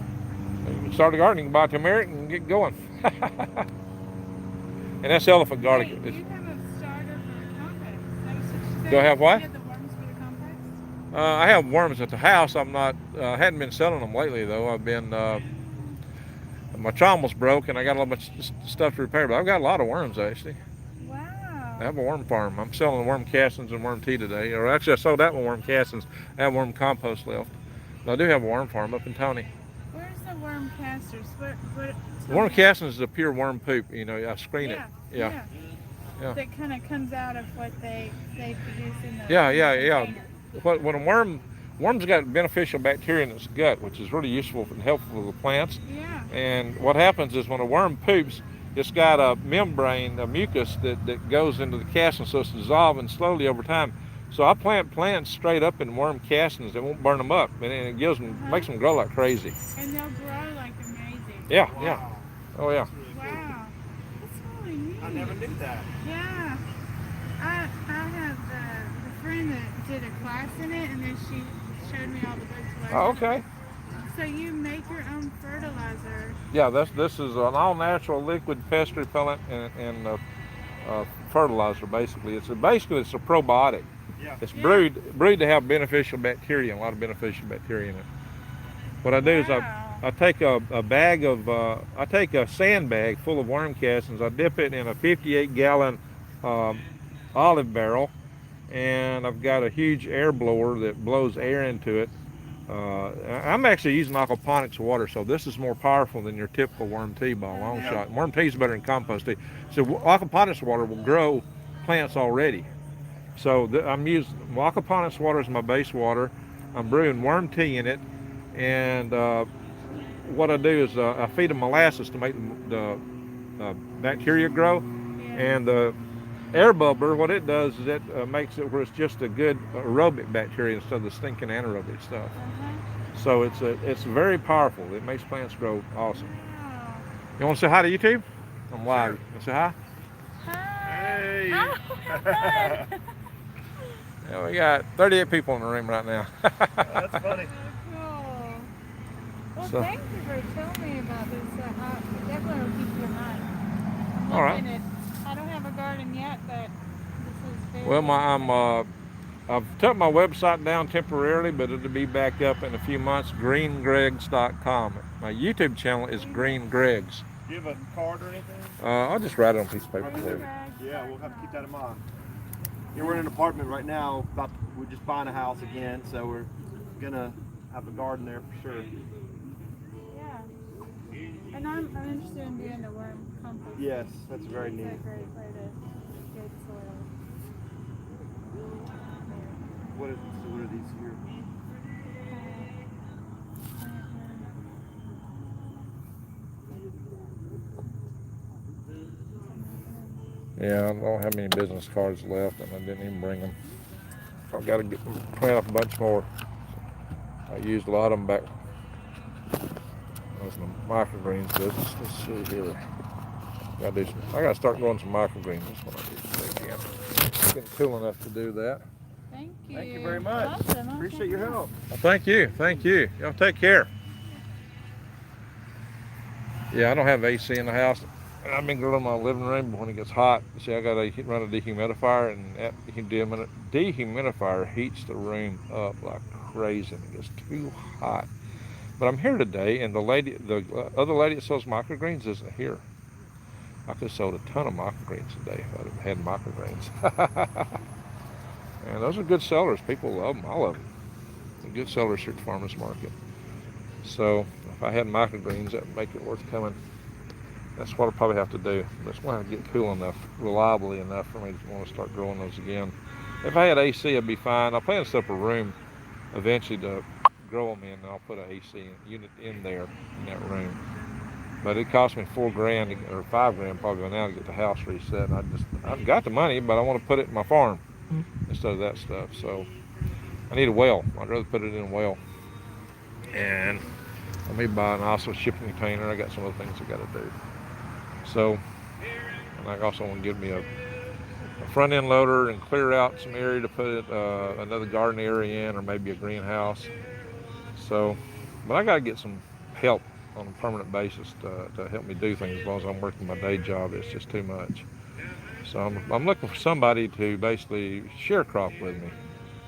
Speaker 1: You can start a garden, you can buy turmeric and get going. And that's elephant garlic.
Speaker 9: Wait, you have a starter for the compost. That was what you said.
Speaker 1: Do I have what?
Speaker 9: You have the worms for the compost?
Speaker 1: I have worms at the house. I'm not. Hadn't been selling them lately though. I've been. My trommel's broke and I got a little bit of stuff to repair, but I've got a lot of worms actually.
Speaker 9: Wow.
Speaker 1: I have a worm farm. I'm selling worm castings and worm tea today. Or actually, I sold out my worm castings. I have worm compost left. But I do have a worm farm up in Tony.
Speaker 9: Where's the worm casters?
Speaker 1: Worm castings is a pure worm poop. I screen it. Yeah.
Speaker 9: That kind of comes out of what they produce in the
Speaker 1: Yeah.
Speaker 9: container.
Speaker 1: When worms got beneficial bacteria in its gut, which is really useful and helpful to the plants.
Speaker 9: Yeah.
Speaker 1: And what happens is when a worm poops, it's got a membrane, a mucus that goes into the casting, so it's dissolving slowly over time. So I plant plants straight up in worm castings that won't burn them up, and it gives them, makes them grow like crazy.
Speaker 9: And they'll grow like amazing.
Speaker 1: Yeah, yeah. Oh yeah.
Speaker 9: Wow. That's really neat.
Speaker 10: I never knew that.
Speaker 9: Yeah. I have the friend that did a class in it, and then she showed me all the books.
Speaker 1: Oh, okay.
Speaker 9: So you make your own fertilizer.
Speaker 1: Yeah, this is an all-natural liquid pest repellent and fertilizer. Basically, it's a probiotic.
Speaker 10: Yeah.
Speaker 1: It's brewed to have beneficial bacteria, a lot of beneficial bacteria in it. What I do is I take I take a sandbag full of worm castings. I dip it in a 58-gallon olive barrel, and I've got a huge air blower that blows air into it. I'm actually using aquaponics water, so this is more powerful than your typical worm tea by a long shot. Worm tea is better than compost tea. So aquaponics water will grow plants already. So I'm using aquaponics water as my base water. I'm brewing worm tea in it, and what I do is I feed them molasses to make the bacteria grow, and the air bubbler, what it does is it makes it where it's just a good aerobic bacteria instead of the stinking anaerobic stuff. So it's very powerful. It makes plants grow awesome.
Speaker 9: Wow.
Speaker 1: You want to say hi to YouTube? I'm live. You want to say hi?
Speaker 10: Hey.
Speaker 9: Hi.
Speaker 1: Yeah, we got 38 people in the room right now.
Speaker 10: That's funny.
Speaker 9: Cool. Well,
Speaker 1: So-
Speaker 9: thank you for telling me about this. I definitely will keep you in mind. I'm
Speaker 1: All right.
Speaker 9: looking at- I don't have a garden yet, but this is very
Speaker 1: Well, I've took my website down temporarily, but it'll be back up in a few months. GreenGregs.com. My YouTube channel is Green Gregs.
Speaker 10: Do you have a card or anything?
Speaker 1: I'll just write it on a piece of paper for you.
Speaker 10: Yeah, we'll have to keep that in mind. Yeah, we're in an apartment right now. We're just buying a house again, so we're gonna have a garden there for sure.
Speaker 9: And I'm interested in doing the worm compost.
Speaker 10: Yes, that's very
Speaker 9: It's
Speaker 10: neat.
Speaker 9: a great way to get soil.
Speaker 10: What are these here?
Speaker 1: Yeah, I don't have any business cards left, and I didn't even bring them. I've got to print up a bunch more. I used a lot of them back. That's the microgreens business. Let's see here. I gotta start growing some microgreens. That's what I need to do again. It's getting cool enough to do that.
Speaker 9: Thank you.
Speaker 10: Thank you very much.
Speaker 9: Awesome.
Speaker 10: Appreciate your help.
Speaker 1: Well, thank you. Thank you. Y'all take care. Yeah, I don't have AC in the house. I've been grilling my living room, but when it gets hot, see, I got to run a dehumidifier, and that dehumidifier heats the room up like crazy, and it gets too hot. But I'm here today, and the other lady that sells microgreens isn't here. I could have sold a ton of microgreens today if I'd have had microgreens. And those are good sellers. People love them. I love them. They're good sellers here at the farmers market. So if I had microgreens, that would make it worth coming. That's what I'll probably have to do. It's going to get cool enough, reliably enough for me to want to start growing those again. If I had AC, I'd be fine. I'll plan to set up a room eventually to grow them in, and I'll put an AC unit in there in that room. But it cost me $4,000 or $5,000 probably by now to get the house reset. And I've got the money, but I want to put it in my farm instead of that stuff. So I need a well. I'd rather put it in a well. And I may buy an also shipping container. I got some other things I got to do. So, and I also want to give me a front end loader and clear out some area to put another garden area in, or maybe a greenhouse. So, but I got to get some help on a permanent basis to help me do things. As long as I'm working my day job, it's just too much. So I'm looking for somebody to basically sharecrop with me.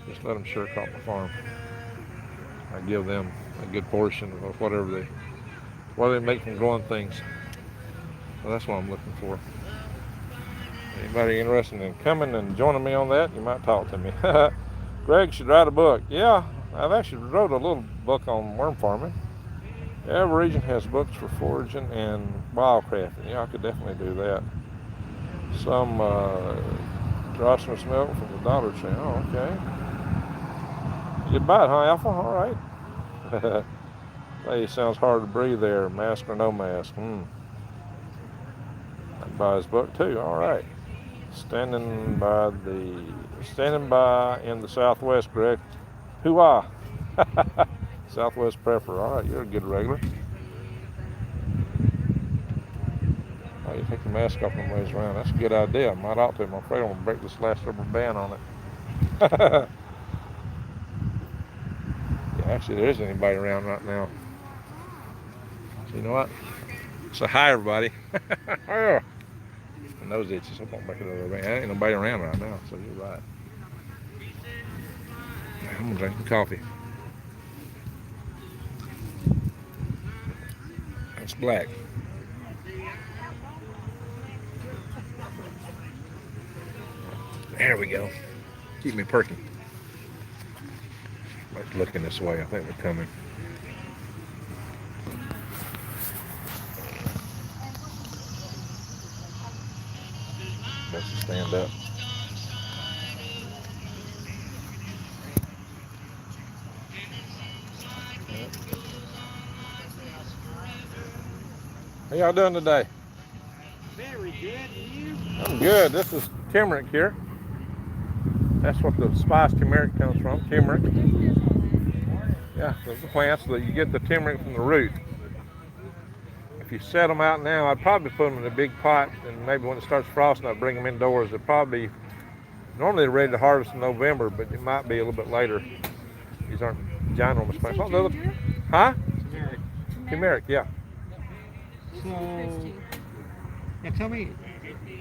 Speaker 1: Just let them sharecrop my farm. I give them a good portion of whatever they make from growing things. So that's what I'm looking for. Anybody interested in coming and joining me on that, you might talk to me. Greg should write a book. Yeah, I've actually wrote a little book on worm farming. Every region has books for foraging and wildcrafting. Yeah, I could definitely do that. Some Grossner's milk from the Dollar Tree. Oh, okay. You buy it, huh, Alpha? All right. Hey, sounds hard to breathe there. Mask or no mask? I'd buy his book too. All right. Standing by in the Southwest, Greg. Hoo-ah. Southwest Prepper. All right, you're a good regular. Oh, you take the mask off and ways around. That's a good idea. I might ought to. I'm afraid I'm going to break this last rubber band on it. Yeah, actually, there isn't anybody around right now. So you know what? So hi, everybody. Oh, my nose itches. I won't break it over there. There ain't nobody around right now, so you're right. I'm going to drink some coffee. It's black. There we go. Keep me perky. Looking this way. I think they're coming. Best to stand up. How y'all doing today?
Speaker 10: Very good. And you?
Speaker 1: I'm good. This is turmeric here. That's what the spiced turmeric comes from. Turmeric. Yeah, the plants that you get the turmeric from the root. If you set them out now, I'd probably put them in a big pot, and maybe when it starts frosting, I'd bring them indoors. They're probably normally they're ready to harvest in November, but it might be a little bit later. These aren't ginormous plants. Oh, huh?
Speaker 2: Turmeric.
Speaker 1: Turmeric, yeah.
Speaker 2: So, yeah, tell me,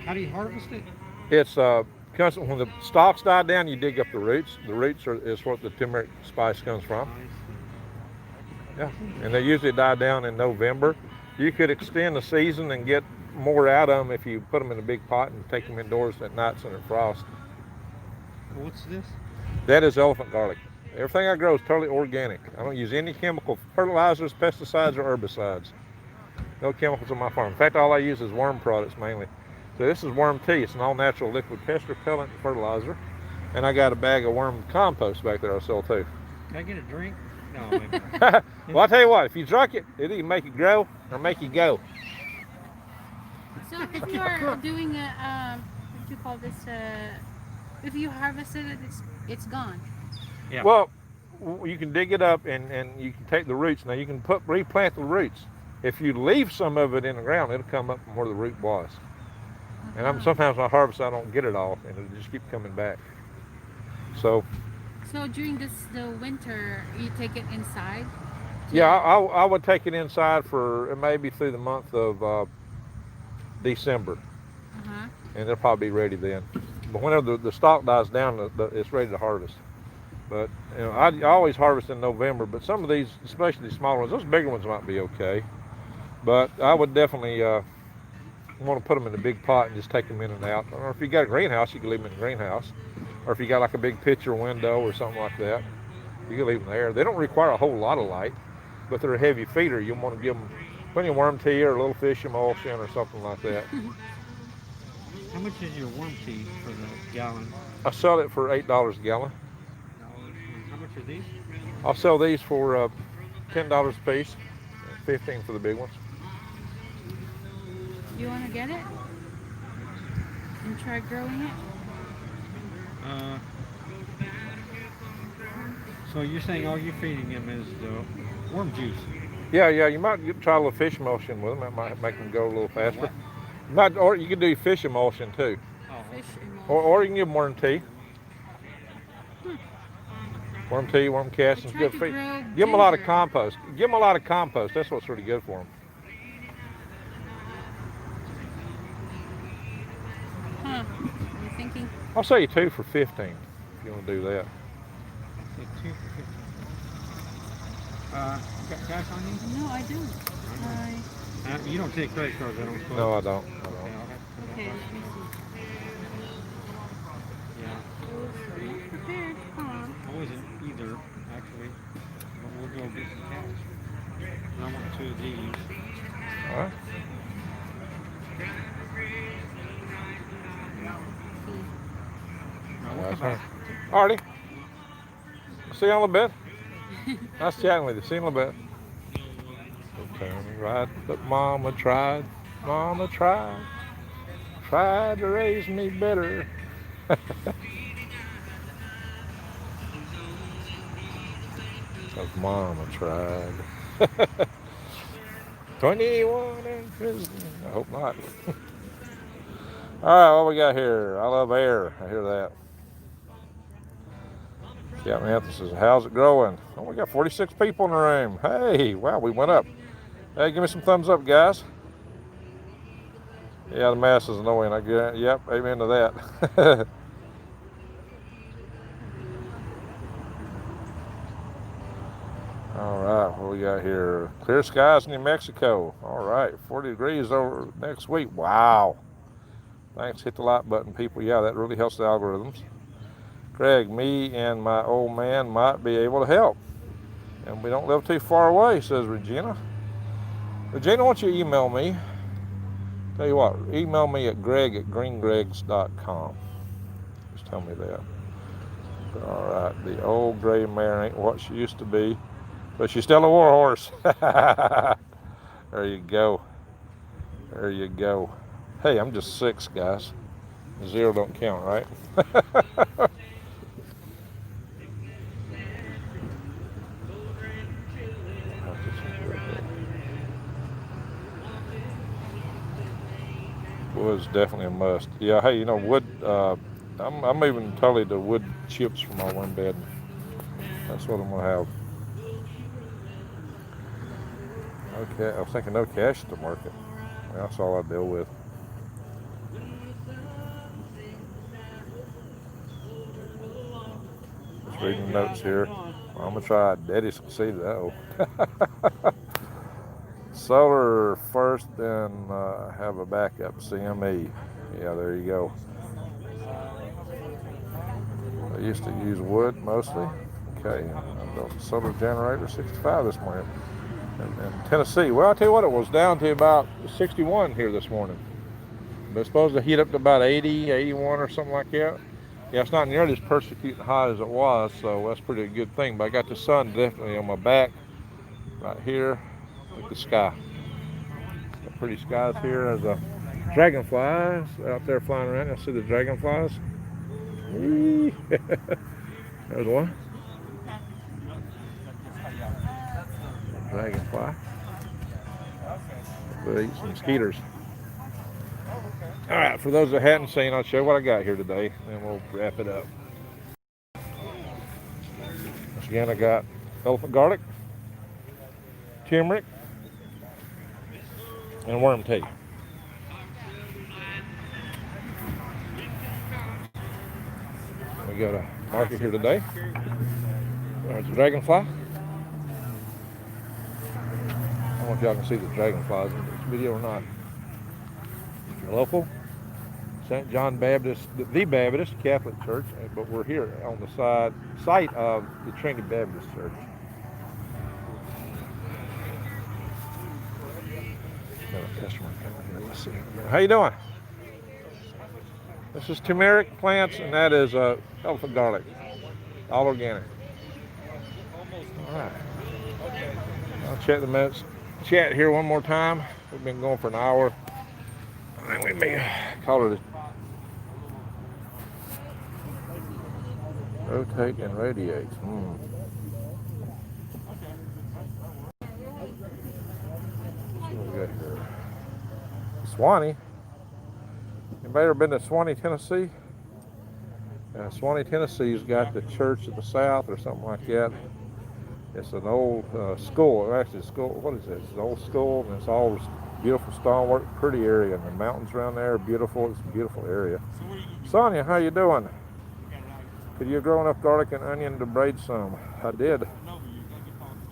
Speaker 2: how do you harvest it?
Speaker 1: It's when the stalks die down, you dig up the roots. The roots is what the turmeric spice comes from. Yeah, and they usually die down in November. You could extend the season and get more out of them if you put them in a big pot and take them indoors at nights when it's frost.
Speaker 2: What's this?
Speaker 1: That is elephant garlic. Everything I grow is totally organic. I don't use any chemical fertilizers, pesticides, or herbicides. No chemicals on my farm. In fact, all I use is worm products mainly. So this is worm tea. It's an all-natural liquid pest repellent and fertilizer. And I got a bag of worm compost back there I sell too.
Speaker 10: Can I get a drink? No, maybe not.
Speaker 1: Well, I'll tell you what, if you drunk it, it'll either make you grow or make you go.
Speaker 9: So if you are doing a, what do you call this, if you harvested it, it's gone.
Speaker 10: Yeah.
Speaker 1: Well, you can dig it up and you can take the roots. Now you can replant the roots. If you leave some of it in the ground, it'll come up from where the root was. And sometimes when I harvest, I don't get it all, and it'll just keep coming back. So
Speaker 9: during the winter, you take it inside?
Speaker 1: yeah, I would take it inside for maybe through the month of December, and it'll probably be ready then. But whenever the stalk dies down, it's ready to harvest. But you know, I always harvest in November. But some of these, especially the smaller ones, those bigger ones might be okay. But I would definitely want to put them in a big pot and just take them in and out. Or if you got a greenhouse, you can leave them in the greenhouse. Or if you got like a big picture window or something like that, you can leave them there. They don't require a whole lot of light, but they're a heavy feeder. You want to give them plenty of worm tea or a little fish emulsion or something like that.
Speaker 10: How much is your worm tea for the gallon?
Speaker 1: I sell it for $8 a gallon.
Speaker 10: How much are these?
Speaker 1: I'll sell these for $10 a piece, $15 for the big ones.
Speaker 9: You want to get it? And try growing it?
Speaker 10: So you're saying all you're feeding them is the worm juice?
Speaker 1: Yeah, you might try a little fish emulsion with them. That might make them go a little faster. Or you can do fish emulsion too.
Speaker 9: Fish emulsion.
Speaker 1: Or you can give them worm tea. Worm tea, worm cast, and good feed. Give them a lot of compost. Give them a lot of compost. That's what's really good for them.
Speaker 9: Huh. I'm thinking.
Speaker 1: I'll sell you 2 for $15 if you want to do that.
Speaker 10: Okay, 2 for 15. You got cash on you?
Speaker 9: No, I don't.
Speaker 10: You don't take credit cards, I don't suppose?
Speaker 1: No, I don't.
Speaker 10: Okay, I'll have to
Speaker 9: Okay, let me see.
Speaker 10: Yeah.
Speaker 9: Prepared.
Speaker 10: I wasn't either, actually. But we'll go get some cash. I want 2 of these.
Speaker 1: All right. That's right. Alrighty. See you in a little bit. Nice chatting with you. See you in a little bit. Turn right, but Mama tried. Mama tried. Tried to raise me better. 'Cause Mama tried. 21 in prison. I hope not. All right, what we got here? I love air. I hear that. Captain Anthony says, how's it growing? Oh, we got 46 people in the room. Hey, wow, we went up. Hey, give me some thumbs up, guys. Yeah, the mass is annoying. I get. Yep, amen to that. All right, what we got here? Clear skies, New Mexico. All right, 40 degrees over next week. Wow. Thanks. Hit the like button, people. Yeah, that really helps the algorithms. Greg, me and my old man might be able to help. And we don't live too far away, says Regina. Regina, why don't you email me? Tell you what, email me at greg@greengregs.com. Just tell me that. All right, the old gray mare ain't what she used to be, but she's still a war horse. There you go. There you go. Hey, I'm just 6, guys. 0 don't count, right? Wood's definitely a must. Yeah, hey, you know, wood, I'm moving totally to wood chips for my worm bed. That's what I'm going to have. Okay, I was thinking no cash at the market. That's all I deal with. Just reading notes here. I'm going to try Daddy succeeded. Uh-oh. Solar first, then have a backup CME. Yeah, there you go. I used to use wood mostly. Okay, I built a solar generator 65 this morning. in Tennessee. Well, I'll tell you what, it was down to about 61 here this morning. But it's supposed to heat up to about 80, 81 or something like that. Yeah, it's not nearly as persecuting hot as it was, so that's pretty good thing. But I got the sun definitely on my back right here with the sky. Got pretty skies here. There's a dragonflies out there flying around. I see the dragonflies. Whee! There's one. Dragonfly. We'll eat some skeeters. All right, for those that hadn't seen, I'll show you what I got here today, and we'll wrap it up. Once again, I got elephant garlic, turmeric, and worm tea. We got a market here today. There's a dragonfly. I don't know if y'all can see the dragonflies in this video or not. If you're local, St. John Baptist, the Baptist Catholic Church, but we're here on the site of the Trinity Baptist Church. Got a customer coming here. Let's see. How you doing? This is turmeric plants, and that is elephant garlic, all organic. All right. I'll check the minutes. Chat here one more time. We've been going for an hour. I think we may call it rotate and radiate. What we got here? Swanee. Anybody ever been to Swanee, Tennessee? Swanee, Tennessee's got the church of the South or something like that. It's an old school. Actually, school. What is it? It's an old school, and it's all beautiful stonework, pretty area, and the mountains around there are beautiful. It's a beautiful area. Sonia, how you doing? Could you grow enough garlic and onion to braid some? I did.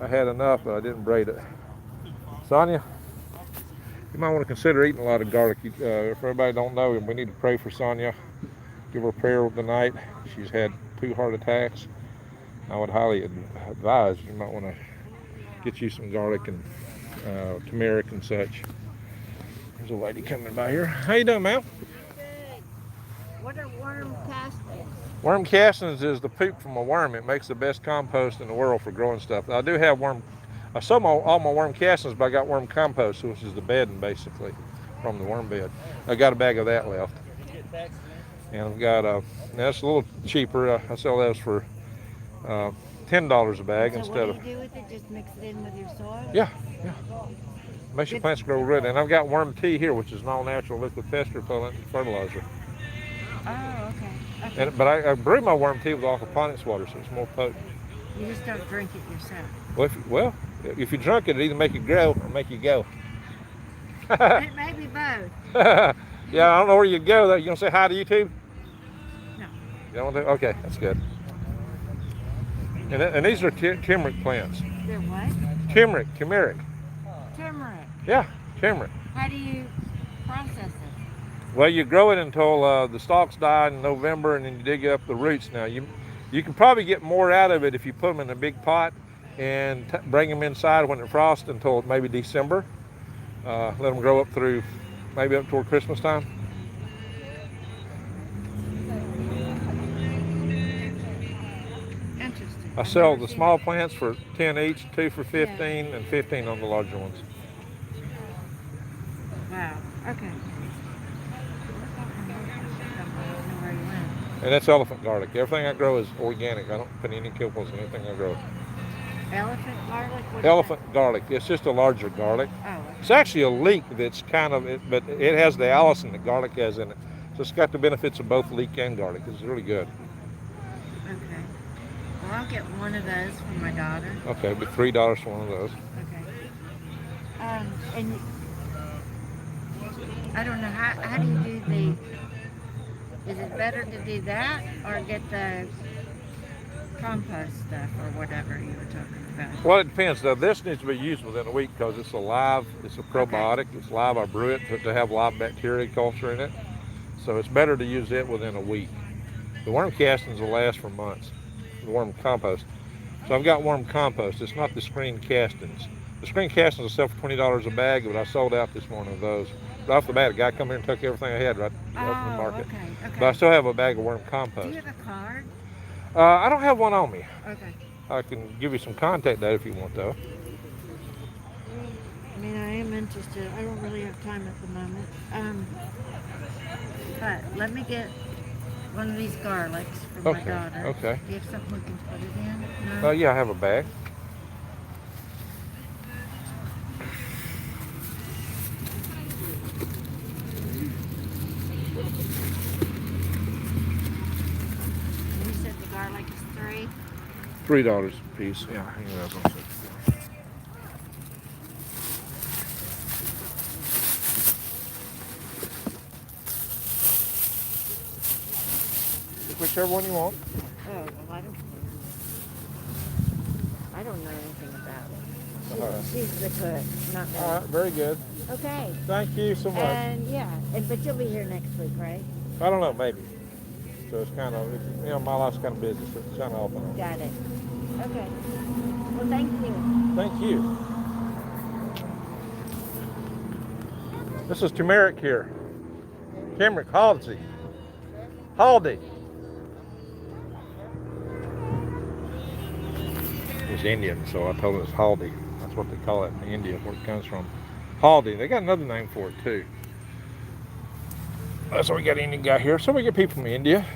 Speaker 1: I had enough, but I didn't braid it. Sonia, you might want to consider eating a lot of garlic. If everybody don't know, we need to pray for Sonia. Give her a prayer tonight. She's had 2 heart attacks. I would highly advise you might want to get you some garlic and turmeric and such. There's a lady coming by here. How you doing, ma'am?
Speaker 8: What are worm castings?
Speaker 1: Worm castings is the poop from a worm. It makes the best compost in the world for growing stuff. I do have worm. I sold all my worm castings, but I got worm compost, which is the bedding basically from the worm bed. I got a bag of that left, and I've got that's a little cheaper. I sell those for $10 a bag instead of.
Speaker 8: What do you do with it? Just mix it in with your soil?
Speaker 1: Yeah. Makes your plants grow good. And I've got worm tea here, which is an all-natural liquid pest repellent and fertilizer.
Speaker 8: Oh, okay.
Speaker 1: But I brew my worm tea with aquaponics water, so it's more potent.
Speaker 8: You just don't drink it yourself.
Speaker 1: Well, if you drunk it, it'd either make you grow or make you go.
Speaker 8: It may be both.
Speaker 1: Yeah, I don't know where you go though. You gonna say hi to YouTube?
Speaker 8: No.
Speaker 1: You don't want to? Okay, that's good. And these are turmeric plants.
Speaker 8: They're what?
Speaker 1: Turmeric.
Speaker 8: Turmeric.
Speaker 1: Yeah, turmeric.
Speaker 8: How do you process it?
Speaker 1: Well, you grow it until the stalks die in November, and then you dig up the roots. Now, you can probably get more out of it if you put them in a big pot and bring them inside when it frosts until maybe December. Let them grow up through maybe up toward Christmas time.
Speaker 8: Interesting.
Speaker 1: I sell the small plants for 10 each, 2 for 15, and 15 on the larger ones.
Speaker 8: Wow. Okay.
Speaker 1: And that's elephant garlic. Everything I grow is organic. I don't put any chemicals in anything I grow.
Speaker 8: Elephant garlic? What is
Speaker 1: Elephant garlic. It's just a larger garlic.
Speaker 8: that? Oh,
Speaker 1: It's actually a leek that's kind of, but it has the allicin that garlic has in it. So it's got the benefits of both leek and garlic. It's really good.
Speaker 8: okay. Well, I'll get one of those for my daughter.
Speaker 1: Okay, it'll be $3 for one of those.
Speaker 8: Okay. And I don't know, how do you do the, is it better to do that or get the compost stuff or whatever you were talking about?
Speaker 1: Well, it depends. Now, this needs to be used within a week because it's alive. It's a probiotic. It's live. I brew it to have live bacteria culture in it. So it's better to use it within a week. The worm castings will last for months. The worm compost. So I've got worm compost. It's not the screen castings. The screen castings will sell for $20 a bag, but I sold out this morning of those. Right off the bat, a guy come here and took everything I had right off the market.
Speaker 8: Okay, okay.
Speaker 1: But I still have a bag of worm
Speaker 8: Do
Speaker 1: compost.
Speaker 8: you have a card?
Speaker 1: I don't have one on me.
Speaker 8: Okay.
Speaker 1: I can give you some contact data if you want, though.
Speaker 8: I mean, I am interested. I don't really have time at the moment. But let me get one of these garlics for my
Speaker 1: Okay,
Speaker 8: daughter.
Speaker 1: okay.
Speaker 8: Do you have something we can put it in? No?
Speaker 1: Yeah, I have a bag.
Speaker 8: You said the garlic is $3?
Speaker 1: $3 a piece. Yeah, hang on. Whichever one you want.
Speaker 8: Oh, well, I don't know anything about it. She's the cook, not me.
Speaker 1: All right, very good.
Speaker 8: Okay.
Speaker 1: Thank you so much.
Speaker 8: And yeah, but you'll be here next week, right?
Speaker 1: I don't know, maybe. So it's kind of, my life's kind of busy, so it's kind of off and on.
Speaker 8: Got it. Okay. Well, thank you.
Speaker 1: Thank you. This is turmeric here. Turmeric, Halsey. Haldy. It's Indian, so I told him it's Haldi. That's what they call it in India, where it comes from. Haldi. They got another name for it too. So we got an Indian guy here. So we get people from India.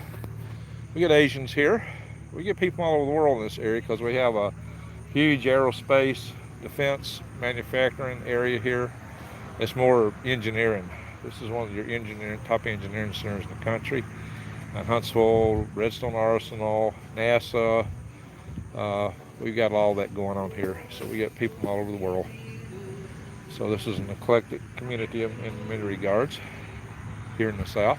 Speaker 1: We get Asians here. We get people all over the world in this area because we have a huge aerospace, defense, manufacturing area here. It's more engineering. This is one of your top engineering centers in the country. Huntsville, Redstone Arsenal, NASA. We've got all that going on here. So we got people from all over the world. So this is an eclectic community in many regards here in the South.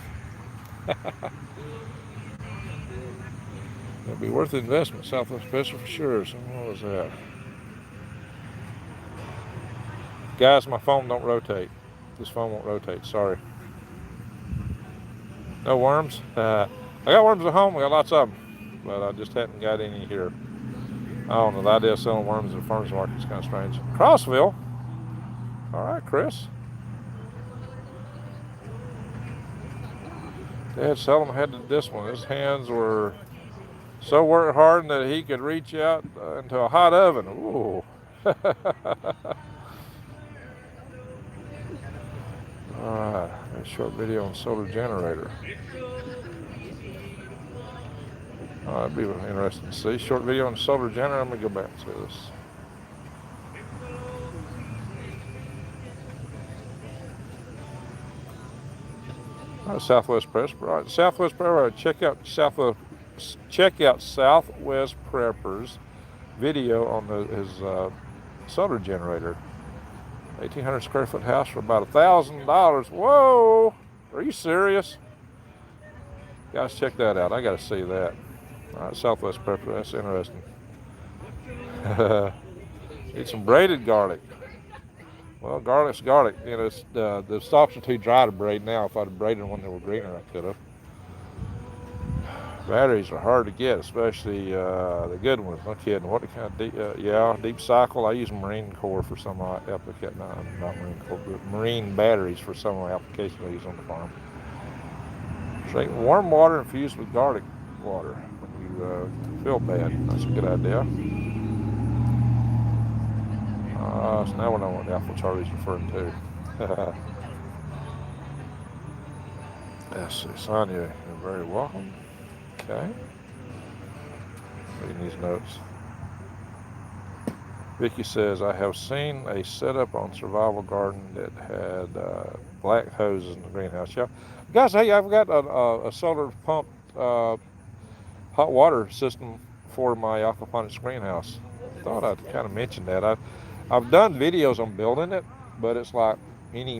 Speaker 1: It'll be worth the investment, Southwest Special for sure. So what was that? Guys, my phone don't rotate. This phone won't rotate, sorry. No worms? I got worms at home, I got lots of them. But I just hadn't got any here. I don't know, the idea of selling worms at a farmer's market is kind of strange. Crossville. All right, Chris. Dad seldom had to this one. His hands were so work hard that he could reach out into a hot oven. Ooh. All right, a short video on solar generator. That'd be interesting to see. Short video on the solar generator. Let me go back to this. Southwest Press. Right, Southwest Press. Check out Southwest Prepper's video on his solar generator. 1,800 square foot house for about $1,000. Whoa! Are you serious? Guys, check that out. I got to see that. All right, Southwest Prepper. That's interesting. Need some braided garlic. Well, garlic's garlic. You know, it's, the stalks are too dry to braid now. If I'd have braided them when they were greener, I could have. Batteries are hard to get, especially the good ones. No kidding. What kind of deep cycle? I use Marine Corps for some of my applications. No, not Marine Corps, but marine batteries for some of my applications I use on the farm. Drink warm water infused with garlic water when you feel bad. That's a good idea. So now we know what Alpha Charlie's referring to. Yes, Sonia, you're very welcome. Okay. Reading these notes. Vicky says, I have seen a setup on Survival Garden that had black hoses in the greenhouse. Yeah. Guys, hey, I've got a solar pump hot water system for my aquaponics greenhouse. Thought I'd kind of mention that. I've done videos on building it, but it's like many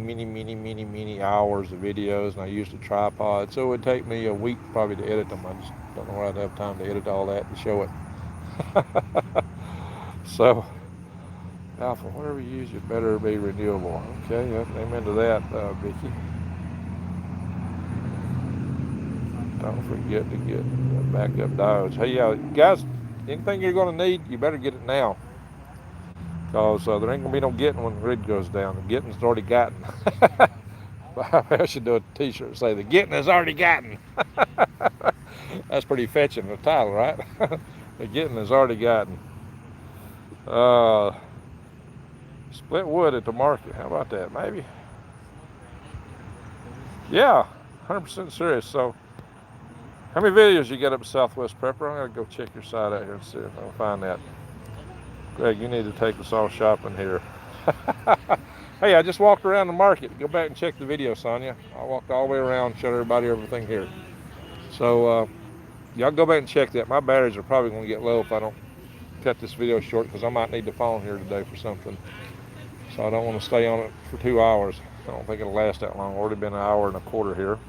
Speaker 1: hours of videos, and I used a tripod, so it would take me a week probably to edit them. I just don't know where I'd have time to edit all that and show it. So, Alpha, whatever you use, it better be renewable. Okay, amen to that, Vicky. Don't forget to get backup diodes. Hey, guys, anything you're going to need, you better get it now. because there ain't gonna be no getting when the grid goes down. The getting's already gotten. I should do a t-shirt that say the getting is already gotten. That's pretty fetching, the title, right? The getting is already gotten. Split wood at the market. How about that? Maybe. Yeah, 100% serious. So, how many videos you got up at Southwest Prepper? I'm gonna go check your site out here and see if I can find that. Greg, you need to take us all shopping here. Hey, I just walked around the market. Go back and check the video, Sonia. I walked all the way around, showed everybody everything here. So, y'all go back and check that. My batteries are probably going to get low if I don't cut this video short, because I might need the phone here today for something. So I don't want to stay on it for 2 hours. I don't think it'll last that long. Already been an hour and a quarter here.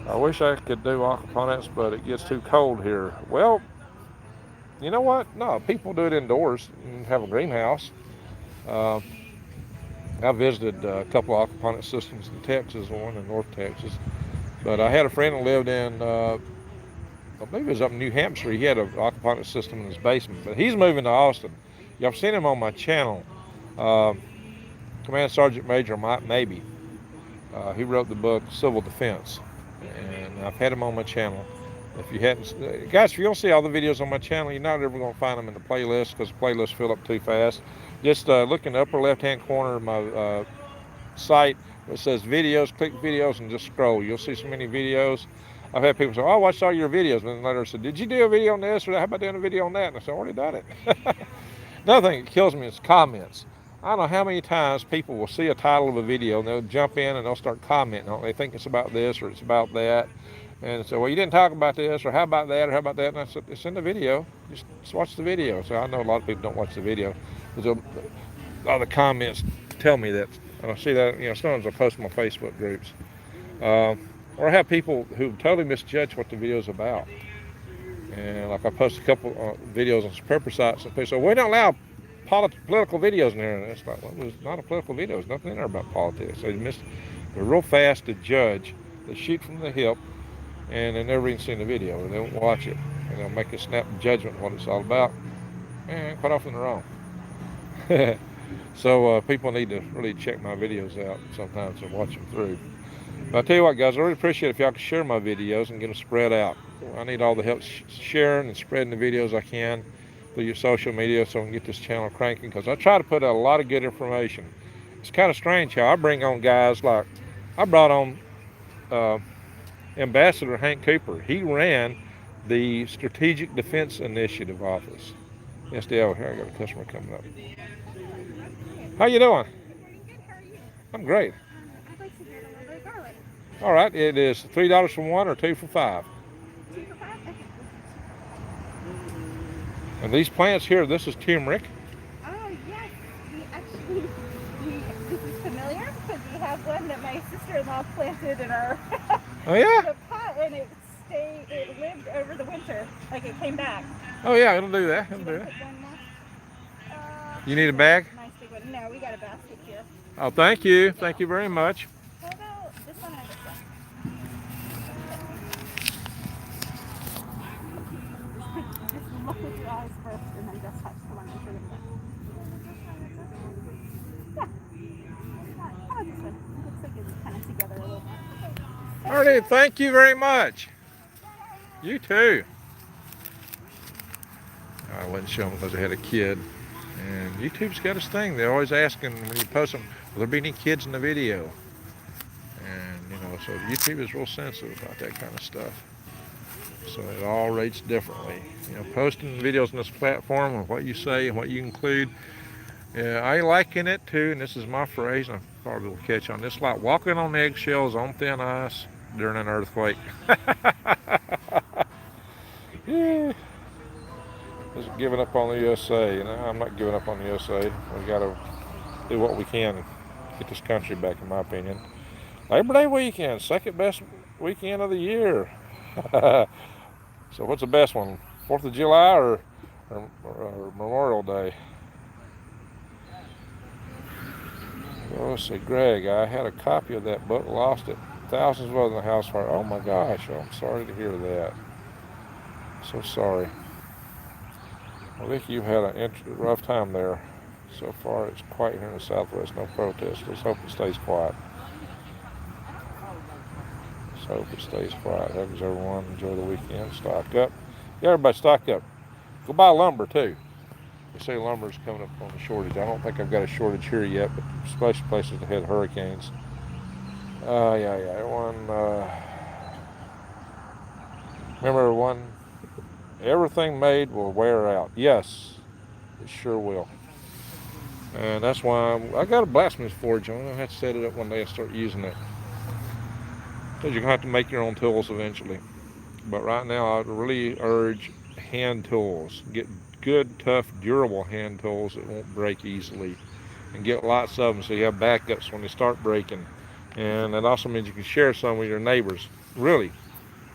Speaker 1: I wish I could do aquaponics, but it gets too cold here. Well, you know what? No, people do it indoors and have a greenhouse. I visited a couple of aquaponics systems in Texas, one in North Texas. But I had a friend that lived in, I believe it was up in New Hampshire. He had an aquaponics system in his basement. But he's moving to Austin. Y'all seen him on my channel. Command Sergeant Major Mike Maybe. He wrote the book Civil Defense. And I've had him on my channel. If you hadn't, guys, if you don't see all the videos on my channel, you're not ever going to find them in the playlist, because the playlists fill up too fast. Just look in the upper left-hand corner of my site. It says videos, click videos, and just scroll. You'll see so many videos. I've had people say, oh, I watched all your videos. And then later I said, did you do a video on this? Or how about doing a video on that? And I said, I already done it. Another thing that kills me is comments. I don't know how many times people will see a title of a video and they'll jump in and they'll start commenting on it. They think it's about this or it's about that. And so, well, you didn't talk about this, or how about that, or how about that? And I said, it's in the video. Just watch the video. So I know a lot of people don't watch the video. All the comments tell me that. And I see that, sometimes I post in my Facebook groups. Or I have people who totally misjudge what the video is about. And like I posted a couple videos on some prepper sites, and people say, we don't allow political videos in there. And it's like, well, it's not a political video. There's nothing in there about politics. They're real fast to judge. They shoot from the hip, and they never even seen the video, or they won't watch it. And they'll make a snap judgment of what it's all about. And quite often they're wrong. So people need to really check my videos out sometimes and watch them through. But I tell you what, guys, I really appreciate it if y'all can share my videos and get them spread out. I need all the help sharing and spreading the videos I can through your social media, so I can get this channel cranking, because I try to put out a lot of good information. It's kind of strange how I bring on guys like, I brought on Ambassador Hank Cooper. He ran the Strategic Defense Initiative Office. SDO, here I got a customer coming up. How you doing? I'm great.
Speaker 3: I'd like to get a little bit of garlic.
Speaker 1: All right, it is $3 for one or 2 for 5.
Speaker 3: 2 for 5? Okay.
Speaker 1: And these plants here, this is turmeric.
Speaker 3: Oh, yes. This is familiar, because we have one that my sister-in-law planted in our
Speaker 1: Oh yeah?
Speaker 3: the pot, and it lived over the winter. Like, it came back.
Speaker 1: Oh yeah, it'll do that. It'll do that.
Speaker 3: Put one more.
Speaker 1: You need a bag?
Speaker 3: Nice big one. No, we got a basket here.
Speaker 1: Oh, thank you. Thank you very much.
Speaker 3: How about this one or this one? Just look with your eyes first, and then just touch the one in front of you. Yeah. How about this one? It looks like it's kind of together a little more.
Speaker 1: Alrighty, thank you very much. You too. I wouldn't show them because I had a kid. And YouTube's got this thing. They're always asking when you post them, will there be any kids in the video? And, so YouTube is real sensitive about that kind of stuff. So it all rates differently. Posting videos on this platform and what you say and what you include. I liken it to, and this is my phrase, and I probably will catch on this, like walking on eggshells on thin ice during an earthquake. Yeah. Just giving up on the USA. I'm not giving up on the USA. We got to do what we can to get this country back, in my opinion. Labor Day weekend, second best weekend of the year. So what's the best one? 4th of July or Memorial Day? Well, let's see, Greg, I had a copy of that book, lost it. Thousands of others in the house fire. Oh my gosh, I'm sorry to hear that. So sorry. Well, Vicky, you've had a rough time there. So far, it's quiet here in the Southwest. No protests. Let's hope it stays quiet. Let's hope it stays quiet. Hugs everyone. Enjoy the weekend. Stock up. Yeah, everybody stock up. Go buy lumber, too. They say lumber's coming up on the shortage. I don't think I've got a shortage here yet, but especially places that had hurricanes. Yeah. Everyone, remember everything made will wear out. Yes, it sure will. And that's why I got a blacksmith forge. I'm going to have to set it up one day and start using it. Because you're going to have to make your own tools eventually. But right now, I really urge hand tools. Get good, tough, durable hand tools that won't break easily. And get lots of them so you have backups when they start breaking. And that also means you can share some with your neighbors. Really,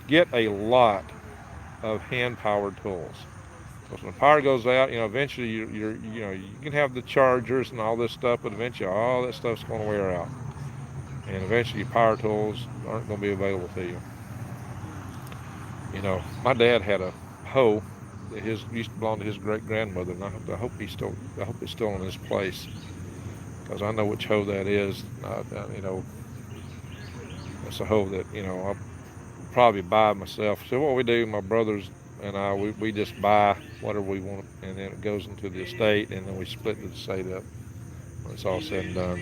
Speaker 1: get a lot of hand-powered tools. Because when the power goes out, eventually you can have the chargers and all this stuff, but eventually all that stuff's going to wear out. And eventually your power tools aren't going to be available to you. My dad had a hoe that used to belong to his great-grandmother, and I hope it's still in his place. Because I know which hoe that is. It's a hoe that, I'll probably buy myself. So what we do, my brothers and I, we just buy whatever we want, and then it goes into the estate, and then we split the estate up when it's all said and done.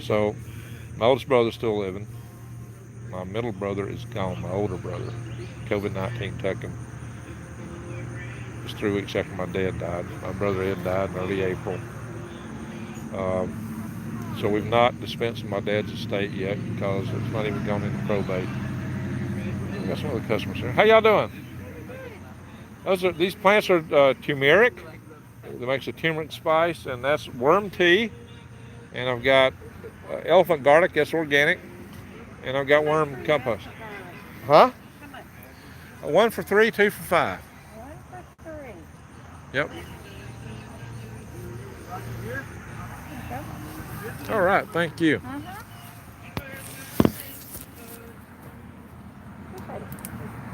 Speaker 1: So my oldest brother's still living. My middle brother is gone, my older brother. COVID-19 took him. It was 3 weeks after my dad died. My brother Ed died in early April. So we've not dispensed my dad's estate yet because it's not even gone into probate. We got some other customers here. How y'all doing? These plants are turmeric. That makes a turmeric spice, and that's worm tea. And I've got elephant garlic, that's organic. And I've got worm compost. Huh? 1 for 3, 2 for 5.
Speaker 8: 1 for 3.
Speaker 1: Yep. All right, thank you.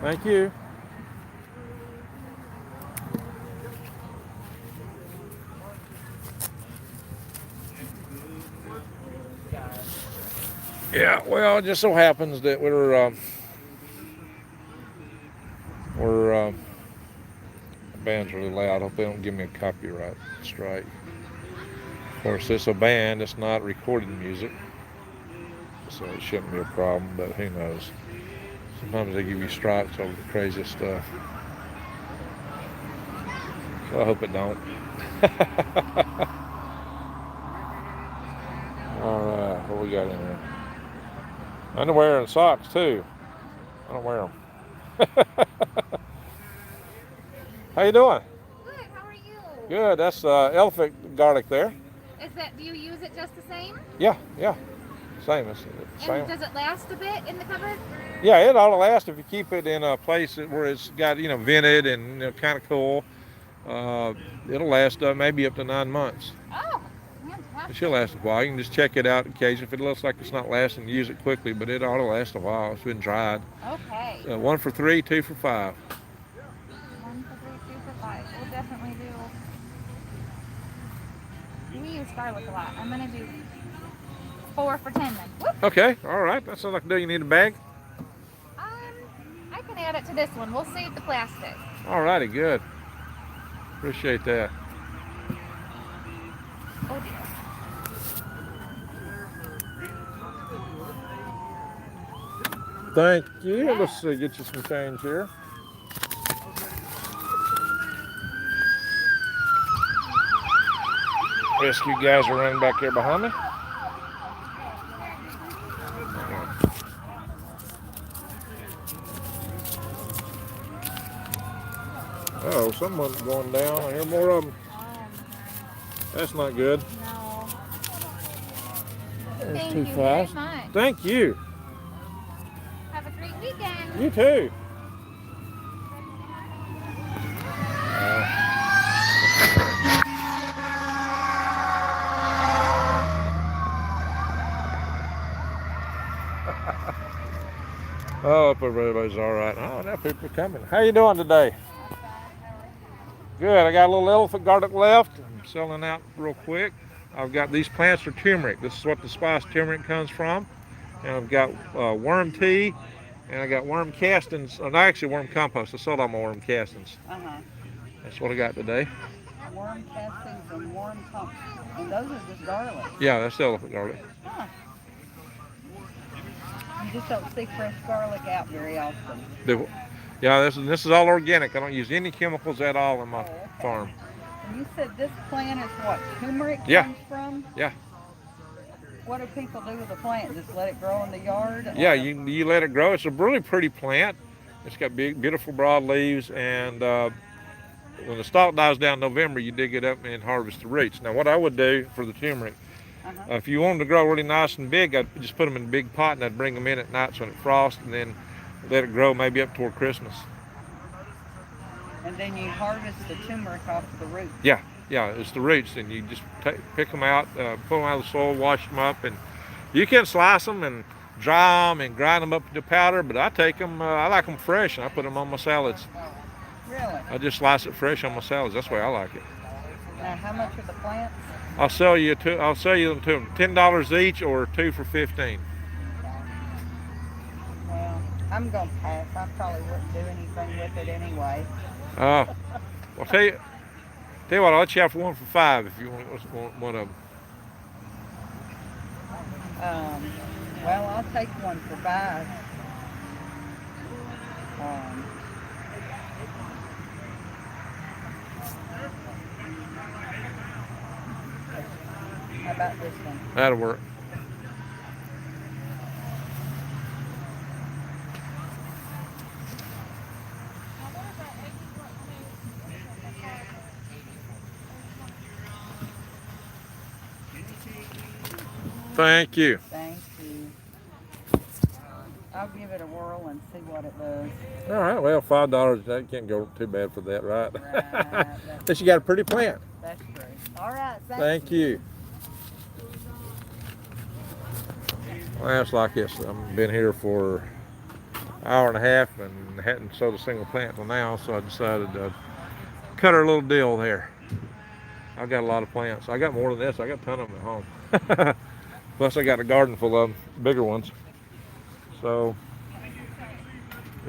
Speaker 1: Thank you. Yeah, well, it just so happens that the band's really loud. I hope they don't give me a copyright strike. Of course, it's a band, it's not recorded music, so it shouldn't be a problem, but who knows. Sometimes they give you strikes over the craziest stuff. So I hope it don't. Alright, what we got in here? Underwear and socks too. I don't wear them. How you doing?
Speaker 3: Good, how are you?
Speaker 1: Good, that's elephant garlic there.
Speaker 3: Do you use it just the same?
Speaker 1: Yeah. Same. It's same.
Speaker 3: And does it last a bit in the cupboard?
Speaker 1: Yeah, it ought to last if you keep it in a place where it's got, vented and kind of cool. It'll last maybe up to 9 months.
Speaker 3: Oh, fantastic.
Speaker 1: It should last a while. You can just check it out occasionally. If it looks like it's not lasting, use it quickly, but it ought to last a while. It's been dried.
Speaker 3: Okay.
Speaker 1: 1 for 3, 2 for 5.
Speaker 3: 1 for 3, 2 for 5. We'll definitely do. We use garlic a lot. I'm gonna do 4 for 10 then. Whoop.
Speaker 1: Okay, all right. That sounds like a deal. You need a bag?
Speaker 3: I can add it to this one. We'll save the plastic.
Speaker 1: All righty, good. Appreciate that.
Speaker 3: Oh dear.
Speaker 1: Thank you. Let's get you some change here. Rescue guys are running back here behind me. Oh, someone's going down. I hear more of them. That's not good.
Speaker 3: No.
Speaker 1: That's
Speaker 3: Thank
Speaker 1: too
Speaker 3: you
Speaker 1: fast.
Speaker 3: very much.
Speaker 1: Thank you.
Speaker 3: Have a great weekend.
Speaker 1: You too. Oh, hope everybody's all right. Oh, now people are coming. How you doing today? Good. I got a little elephant garlic left. I'm selling out real quick. I've got these plants are turmeric. This is what the spice turmeric comes from. And I've got worm tea, and I got worm castings. No, actually worm compost. I sold all my worm castings. That's what I got today.
Speaker 5: Worm castings and worm compost. And those are just garlic.
Speaker 1: Yeah, that's the elephant garlic.
Speaker 5: Huh. You just don't see fresh garlic out very often.
Speaker 1: Yeah, this is all organic. I don't use any chemicals at all in my farm.
Speaker 5: And you said this plant is what turmeric comes from?
Speaker 1: Yeah.
Speaker 5: What do people do with the plant? Just let it grow in the yard?
Speaker 1: Yeah, you let it grow. It's a really pretty plant. It's got big, beautiful broad leaves, and when the stalk dies down in November, you dig it up and harvest the roots. Now, what I would do for the turmeric, if you want them to grow really nice and big, I'd just put them in a big pot and I'd bring them in at nights when it frosts, and then let it grow maybe up toward Christmas.
Speaker 5: And then you harvest the turmeric off the roots.
Speaker 1: Yeah, it's the roots, and you just pick them out, pull them out of the soil, wash them up, and you can slice them and dry them and grind them up into powder, but I take them, I like them fresh, and I put them on my salads.
Speaker 5: Really?
Speaker 1: I just slice it fresh on my salads. That's the way I like it.
Speaker 5: Now, how much are the plants?
Speaker 1: I'll sell you them to them $10 each, or 2 for $15.
Speaker 5: Well, I'm gonna pass. I probably wouldn't do anything with it anyway.
Speaker 1: Well, tell you what, I'll let you have 1 for $5 if you want one of them.
Speaker 5: Well, I'll take 1 for $5. How about this one?
Speaker 1: That'll work. Thank you.
Speaker 5: Thank you. I'll give it a whirl and see what it does.
Speaker 1: All right, well, $5, that can't go too bad for that, right?
Speaker 5: Right.
Speaker 1: But you got a pretty plant.
Speaker 5: That's true. All right,
Speaker 1: Thank you. Well, it's like this. I've been here for an hour and a half and hadn't sold a single plant till now, so I decided to cut her a little deal there. I've got a lot of plants. I got more than this. I got a ton of them at home. Plus, I got a garden full of them, bigger ones. So,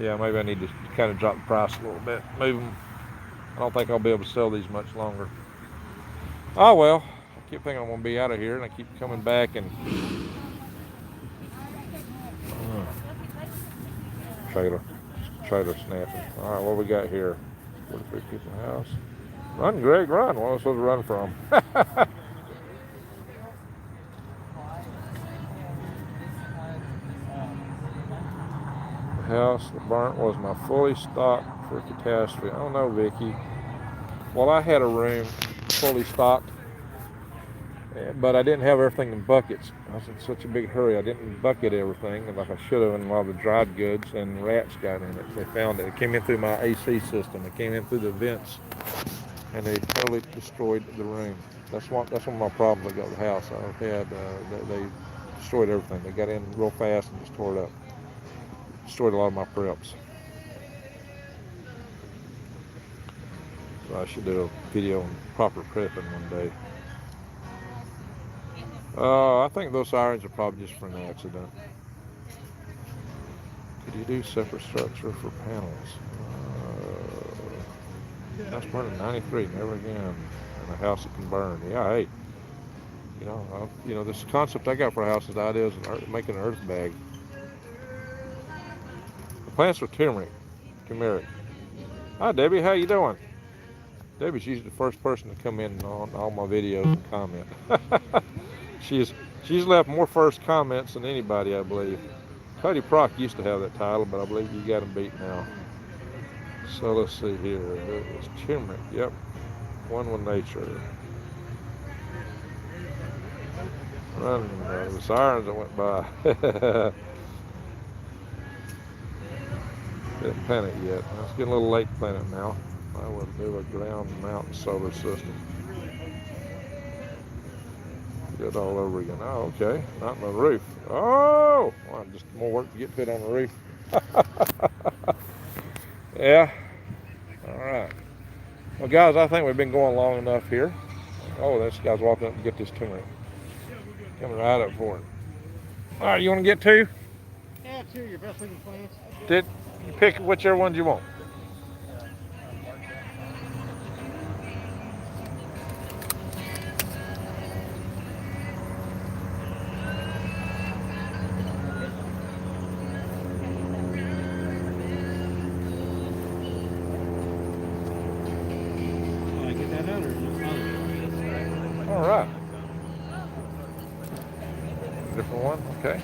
Speaker 1: yeah, maybe I need to kind of drop the price a little bit. Move them. I don't think I'll be able to sell these much longer. Oh, well. I keep thinking I'm going to be out of here, and I keep coming back and... Trailer snapping. All right, what we got here? 43 people in the house. Run, Greg, run. What am I supposed to run from? The house that burnt was my fully stocked for catastrophe. I don't know, Vicky. Well, I had a room fully stocked, but I didn't have everything in buckets. I was in such a big hurry. I didn't bucket everything like I should have in a lot of the dried goods, and rats got in it. They found it. It came in through my AC system. It came in through the vents, and they totally destroyed the room. That's one of my problems. I got the house. I had they destroyed everything. They got in real fast and just tore it up. Destroyed a lot of my preps. So I should do a video on proper prepping one day. I think those sirens are probably just for an accident. Could you do separate structure for panels? That's burning 93, never again. And a house that can burn. Yeah, hey. This concept I got for a house is the idea is making an earth bag. The plants are turmeric. Hi, Debbie. How you doing? Debbie's usually the first person to come in on all my videos and comment. She's left more first comments than anybody, I believe. Cuddy Prock used to have that title, but I believe you got him beat now. So let's see here. It's turmeric. Yep. One with nature. Running the sirens that went by. Didn't panic yet. It's getting a little late to panic now. I will do a ground mount solar system. Do it all over again. Oh, okay. Not on the roof. Oh! Well, just more work to get fit on the roof. Yeah. All right. Well, guys, I think we've been going long enough here. Oh, this guy's walking up to get this turmeric. Coming right up for it. All right, you want to get two?
Speaker 2: Yeah, two of your best looking plants.
Speaker 1: Did you pick whichever ones you want?
Speaker 10: Oh, I get that out or no?
Speaker 1: All right. Different one, okay.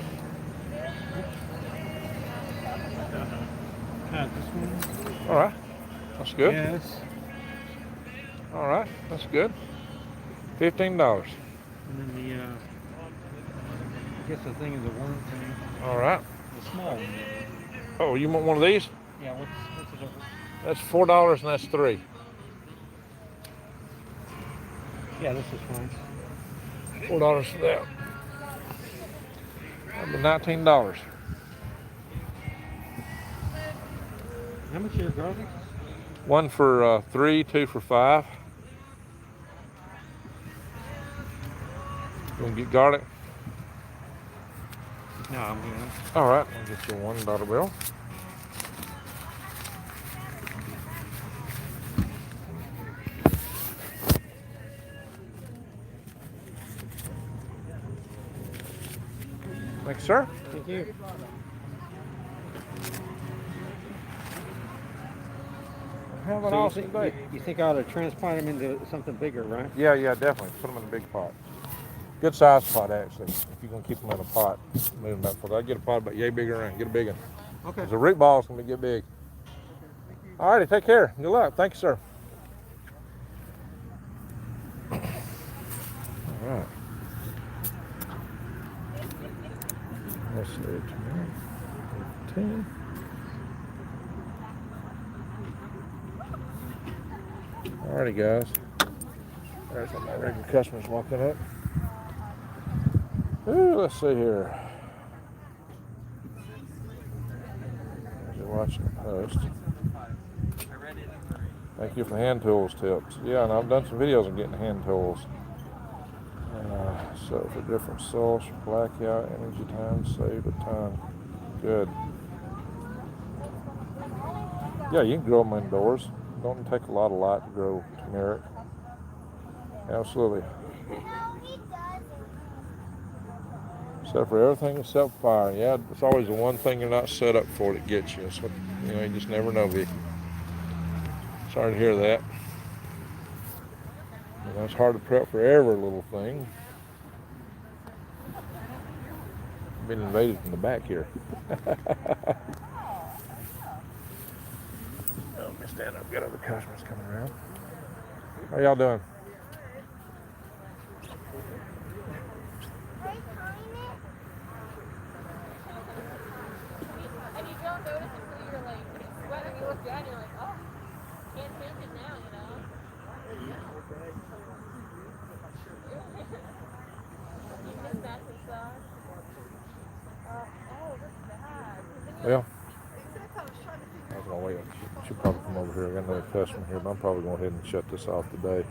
Speaker 10: This one?
Speaker 1: All right, that's good.
Speaker 10: Yes.
Speaker 1: All right, that's good. $15.
Speaker 10: And then the, I guess the thing is a worm thing.
Speaker 1: All right.
Speaker 10: The small one.
Speaker 1: Oh, you want one of these?
Speaker 10: Yeah, what's the difference?
Speaker 1: That's $4 and that's 3.
Speaker 10: Yeah, this is fine.
Speaker 1: $4 for that. That'd be $19.
Speaker 10: How much is your garlic?
Speaker 1: One for 3, 2 for 5. You want to get garlic?
Speaker 10: No, I'm good.
Speaker 1: All right, I'll get you $1 bill. Thanks, sir.
Speaker 10: Thank you.
Speaker 1: Have an
Speaker 10: So
Speaker 1: awesome day.
Speaker 10: you think I ought to transplant them into something bigger, right?
Speaker 1: Yeah, definitely. Put them in a big pot. Good size pot, actually. If you're going to keep them in a pot, move them back for that. Get a pot about yay big around. Get a big one.
Speaker 10: Okay.
Speaker 1: Because the root ball's going to get big. All righty, take care. Good luck. Thank you, sir. All right. Let's see. 10. Alrighty, guys. There's some of my regular customers walking up. Ooh, let's see here. As you're watching the post. Thank you for hand tools tips. Yeah, and I've done some videos on getting hand tools. So for different soils, blackout, energy time, saved a ton. Good. Yeah, you can grow them indoors. Don't take a lot of light to grow turmeric. Absolutely. Except for everything except fire. Yeah, it's always the one thing you're not set up for that gets you. So, you just never know, Vicky. Sorry to hear that. It's hard to prep for every little thing. I've been invaded from the back here. Let me stand up, get other customers coming around. How y'all doing?
Speaker 3: And you don't notice until you're like sweating. You look down, you're like, oh, can't change it now, you know? You miss that inside. Oh, that's bad.
Speaker 1: Well, I was gonna wait. She'll probably come over here. I got another customer here, but I'm probably going ahead and shut this off today.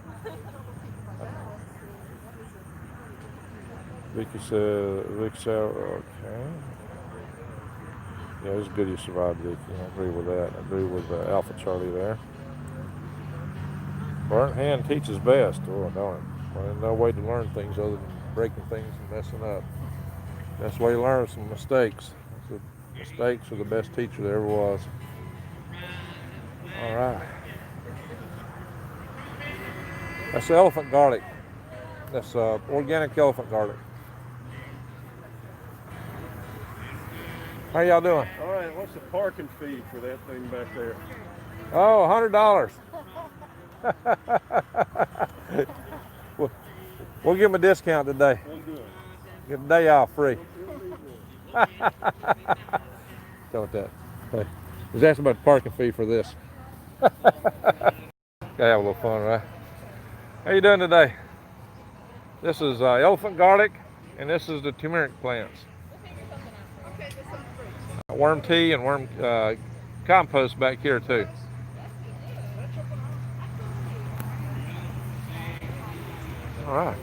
Speaker 1: Vicky said, okay. Yeah, it's good you survived, Vicky. I agree with that. I agree with Alpha Charlie there. Burnt hand teaches best. Oh, darn. Well, there's no way to learn things other than breaking things and messing up. That's the way you learn some mistakes. The mistakes are the best teacher there ever was. All right. That's elephant garlic. That's organic elephant garlic. How y'all doing?
Speaker 7: All right, what's the parking fee for that thing back there?
Speaker 1: Oh, $100. We'll give them a discount today.
Speaker 7: We'll do it.
Speaker 1: Get a day off free. Tell it that. Hey, was asking about the parking fee for this. Gotta have a little fun, right? How you doing today? This is elephant garlic, and this is the turmeric plants. Worm tea and worm compost back here too. All right.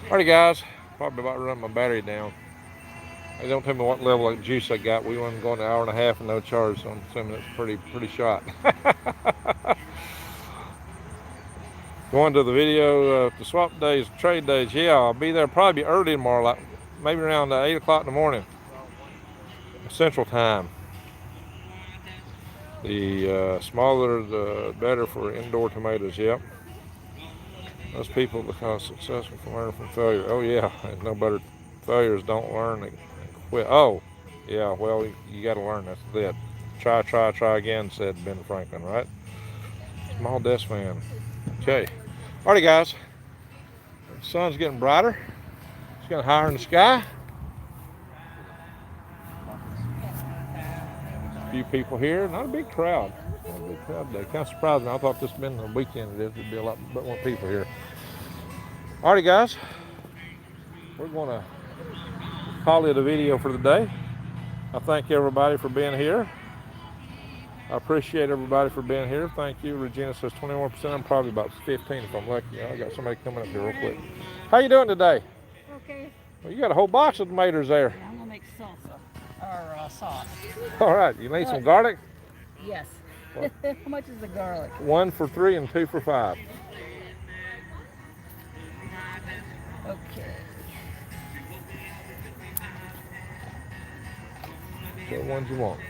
Speaker 1: Alrighty, guys. Probably about to run my battery down. They don't tell me what level of juice I got. We went going an hour and a half and no charge, so I'm assuming it's pretty shot. Going to the video, the swap days, trade days. Yeah, I'll be there probably early tomorrow, like maybe around 8 o'clock in the morning, Central Time. The smaller, the better for indoor tomatoes. Yep. Those people become successful from learning from failure. Oh yeah, and no better. Failures don't learn and quit. Oh, yeah. Well, you got to learn. That's it. Try again," said Ben Franklin. Right? Small desk fan. Okay. Alrighty, guys. The sun's getting brighter. It's getting higher in the sky. A few people here. Not a big crowd. Not a big crowd today. Kind of surprised me. I thought this had been the weekend. There'd be a lot more people here. Alrighty, guys. We're going to call it a video for the day. I thank everybody for being here. I appreciate everybody for being here. Thank you. Regina says 21%. I'm probably about 15 if I'm lucky. I got somebody coming up here real quick. How you doing today?
Speaker 9: Okay.
Speaker 1: Well, you got a whole box of tomatoes there.
Speaker 9: I'm gonna make salsa or sauce.
Speaker 1: All right. You need some garlic?
Speaker 9: Yes. How much is the garlic?
Speaker 1: 1 for 3 and 2 for 5.
Speaker 9: Okay.
Speaker 1: So the ones you want.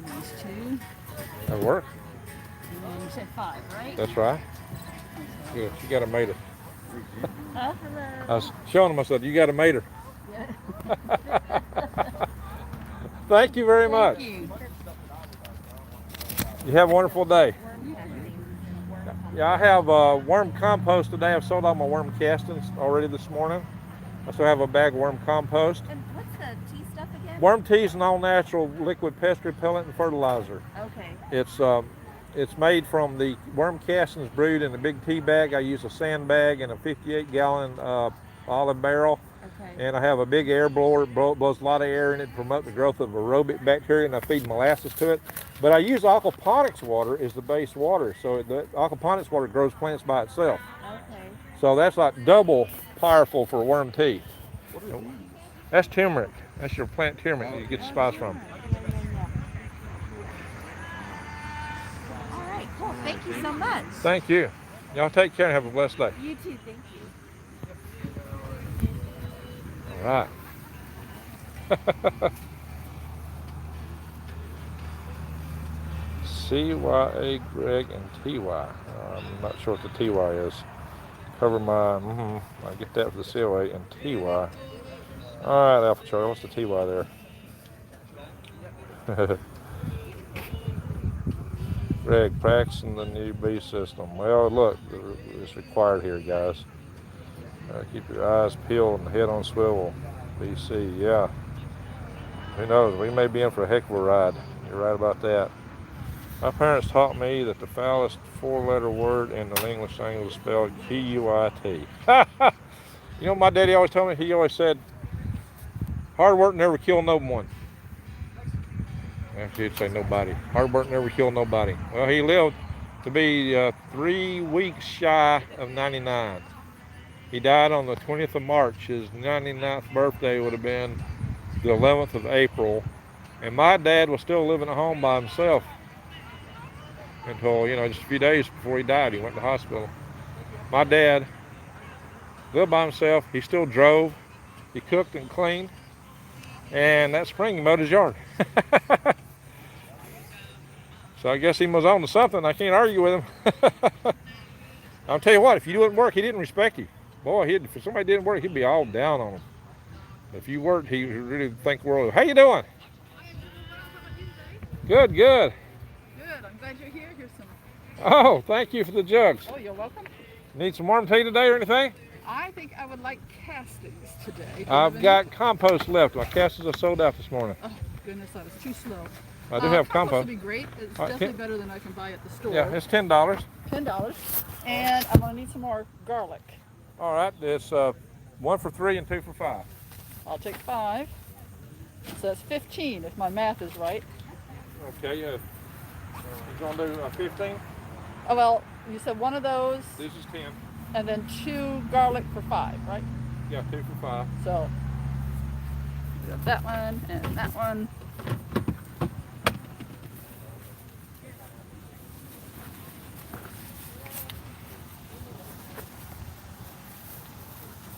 Speaker 9: These two.
Speaker 1: That works.
Speaker 9: And you said 5, right?
Speaker 1: That's right. Good. You got a mater.
Speaker 9: Hello.
Speaker 1: I was showing them. I said, "You got a mater."
Speaker 9: Yeah.
Speaker 1: Thank you very much.
Speaker 9: Thank you.
Speaker 1: You have a wonderful day. Yeah, I have worm compost today. I've sold all my worm castings already this morning. I still have a bag of worm compost.
Speaker 3: And what's the tea stuff again?
Speaker 1: Worm tea is an all-natural liquid pest repellent and fertilizer.
Speaker 3: Okay.
Speaker 1: It's made from the worm castings brewed in a big tea bag. I use a sandbag and a 58-gallon olive barrel.
Speaker 3: Okay.
Speaker 1: And I have a big air blower. It blows a lot of air in it to promote the growth of aerobic bacteria, and I feed molasses to it. But I use aquaponics water as the base water. So the aquaponics water grows plants by itself.
Speaker 3: Okay.
Speaker 1: So that's like double powerful for worm tea. That's turmeric. That's your plant turmeric that you get the spice from.
Speaker 3: All right, cool. Thank you so much.
Speaker 1: Thank you. Y'all take care and have a blessed day.
Speaker 3: You too. Thank you.
Speaker 1: All right. CYA, Greg, and TY. I'm not sure what the TY is. Cover my, I get that for the COA and TY. All right, Alpha Charlie, what's the TY there? Greg, practicing the new B system. Well, look, it's required here, guys. Keep your eyes peeled and the head on swivel. BC, yeah. Who knows? We may be in for a heck of a ride. You're right about that. My parents taught me that the foulest 4-letter word in the English language is spelled Q-U-I-T. You know what my daddy always told me? He always said, hard work never kill no one. Actually, he'd say nobody. Hard work never kill nobody. Well, he lived to be 3 weeks shy of 99. He died on the 20th of March. His 99th birthday would have been the 11th of April. And my dad was still living at home by himself until, just a few days before he died. He went to the hospital. My dad lived by himself. He still drove. He cooked and cleaned. And that spring he mowed his yard. So I guess he was on to something. I can't argue with him. I'll tell you what, if you didn't work, he didn't respect you. Boy, if somebody didn't work, he'd be all down on him. If you worked, he'd really think the world of it. How you doing? Good, good.
Speaker 11: Good, I'm glad you're here. Here's some.
Speaker 1: Oh, thank you for the jugs.
Speaker 11: Oh, you're welcome.
Speaker 1: Need some worm tea today or anything?
Speaker 11: I think I would like castings today.
Speaker 1: I've got compost left. My castings are sold out this morning.
Speaker 11: Oh, goodness, I was too slow.
Speaker 1: I do have compost.
Speaker 11: Would be great. It's definitely better than I can buy at the store.
Speaker 1: Yeah, it's $10.
Speaker 11: $10. And I'm going to need some more garlic.
Speaker 1: All right, it's 1 for 3 and 2 for 5.
Speaker 11: I'll take 5. So that's 15 if my math is right.
Speaker 1: Okay, you gonna do 15?
Speaker 11: Oh, well, you said one of those
Speaker 1: This is 10.
Speaker 11: and then 2 garlic for 5, right?
Speaker 1: Yeah, 2 for 5.
Speaker 11: So you got that one and that one.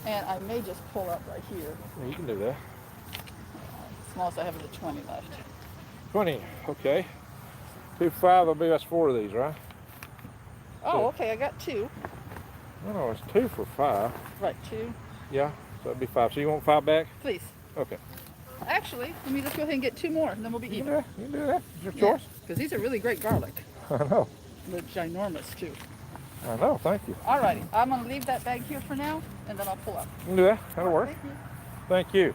Speaker 11: And I may just pull up right here.
Speaker 1: Yeah, you can do that.
Speaker 11: Smallest I have is a 20 left.
Speaker 1: 20, okay. 2 for 5, I believe that's 4 of these, right?
Speaker 11: Oh, okay, I got 2.
Speaker 1: No, it's 2 for 5.
Speaker 11: Right, 2.
Speaker 1: Yeah, so that'd be 5. So you want 5 back?
Speaker 11: Please.
Speaker 1: Okay.
Speaker 11: Actually, let me just go ahead and get 2 more, and then we'll be even.
Speaker 1: Yeah, you can do that. It's your choice.
Speaker 11: Because these are really great garlic.
Speaker 1: I know.
Speaker 11: They're ginormous, too.
Speaker 1: I know, thank you.
Speaker 11: Alrighty, I'm going to leave that bag here for now, and then I'll pull up.
Speaker 1: You can do that. That'll work.
Speaker 11: Thank you.
Speaker 1: Thank you.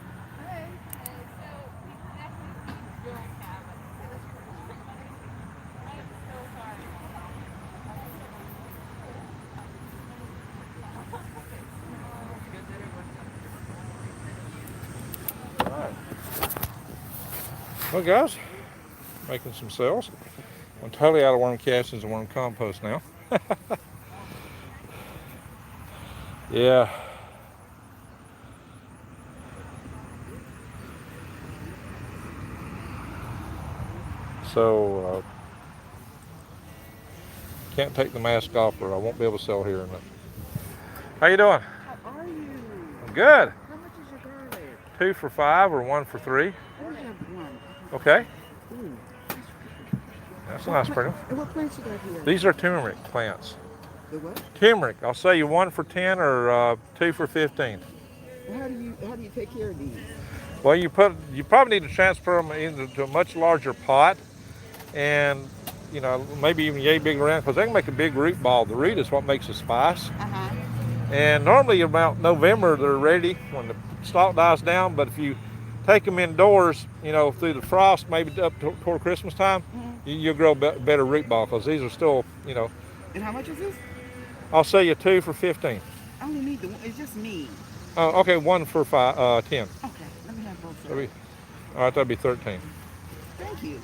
Speaker 1: Well, guys, making some sales. I'm totally out of worm castings and worm compost now. Yeah. So, can't take the mask off or I won't be able to sell here. How you doing?
Speaker 5: How are you?
Speaker 1: I'm good.
Speaker 5: How much is your garlic?
Speaker 1: 2 for 5 or 1 for 3?
Speaker 5: I only have 1.
Speaker 1: Okay.
Speaker 5: Ooh.
Speaker 1: That's a nice pretty one.
Speaker 5: And what plants you got here?
Speaker 1: These are turmeric plants.
Speaker 5: The what?
Speaker 1: Turmeric. I'll say you 1 for 10 or 2 for 15.
Speaker 5: How do you take care of these?
Speaker 1: Well, you probably need to transfer them into a much larger pot, and maybe even yay big around because they can make a big root ball. The root is what makes the spice. And normally about November they're ready when the stalk dies down. But if you take them indoors, through the frost, maybe up toward Christmas time, you'll grow better root ball because these are still,
Speaker 5: And how much is this?
Speaker 1: I'll sell you 2 for 15.
Speaker 5: I only need the one. It's just me.
Speaker 1: Oh, okay, 1 for 10.
Speaker 5: Okay, let me have both of them.
Speaker 1: All right, that'd be 13.
Speaker 5: Thank you.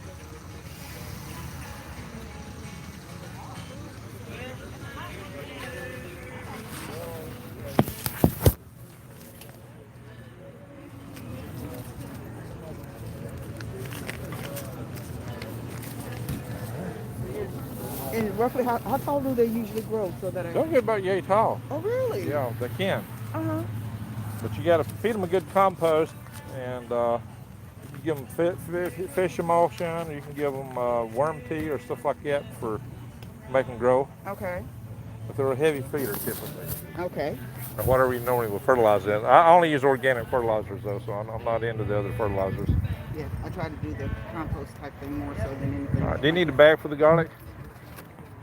Speaker 5: And roughly, how tall do they usually grow so that
Speaker 1: They'll get about yay tall.
Speaker 5: Oh, really?
Speaker 1: Yeah, they can.
Speaker 5: Uh-huh.
Speaker 1: But you got to feed them a good compost, and you give them fish emulsion, or you can give them worm tea or stuff like that for make them grow.
Speaker 5: Okay.
Speaker 1: But they're a heavy feeder typically.
Speaker 5: Okay.
Speaker 1: Or whatever you normally would fertilize in. I only use organic fertilizers though, so I'm not into the other fertilizers.
Speaker 5: Yeah, I try to do the compost type thing more so than anything.
Speaker 1: All right, do you need a bag for the garlic?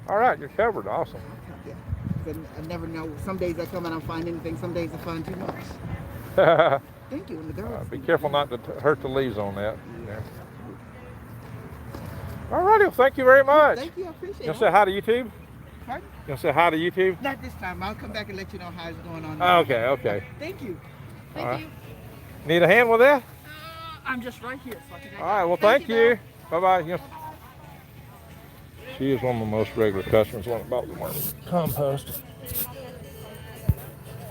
Speaker 1: All right, you're covered. Awesome.
Speaker 5: Yeah. 'Cause I never know. Some days I come and I don't find anything. Some days I find too much. Thank you. And the garlic.
Speaker 1: Be careful not to hurt the leaves on that. Yeah. All righty, well, thank you very much.
Speaker 5: Thank you, I appreciate it.
Speaker 1: You want to say hi to YouTube?
Speaker 5: Pardon?
Speaker 1: You want to say hi to YouTube?
Speaker 5: Not this time. I'll come back and let you know how it's going on.
Speaker 1: Oh, okay, okay.
Speaker 5: Thank you.
Speaker 11: Thank you.
Speaker 1: Need a hand with that?
Speaker 11: I'm just right here. So I can
Speaker 1: All right, well, thank you. Bye-bye. Yes. She is one of my most regular customers, one about the worm compost,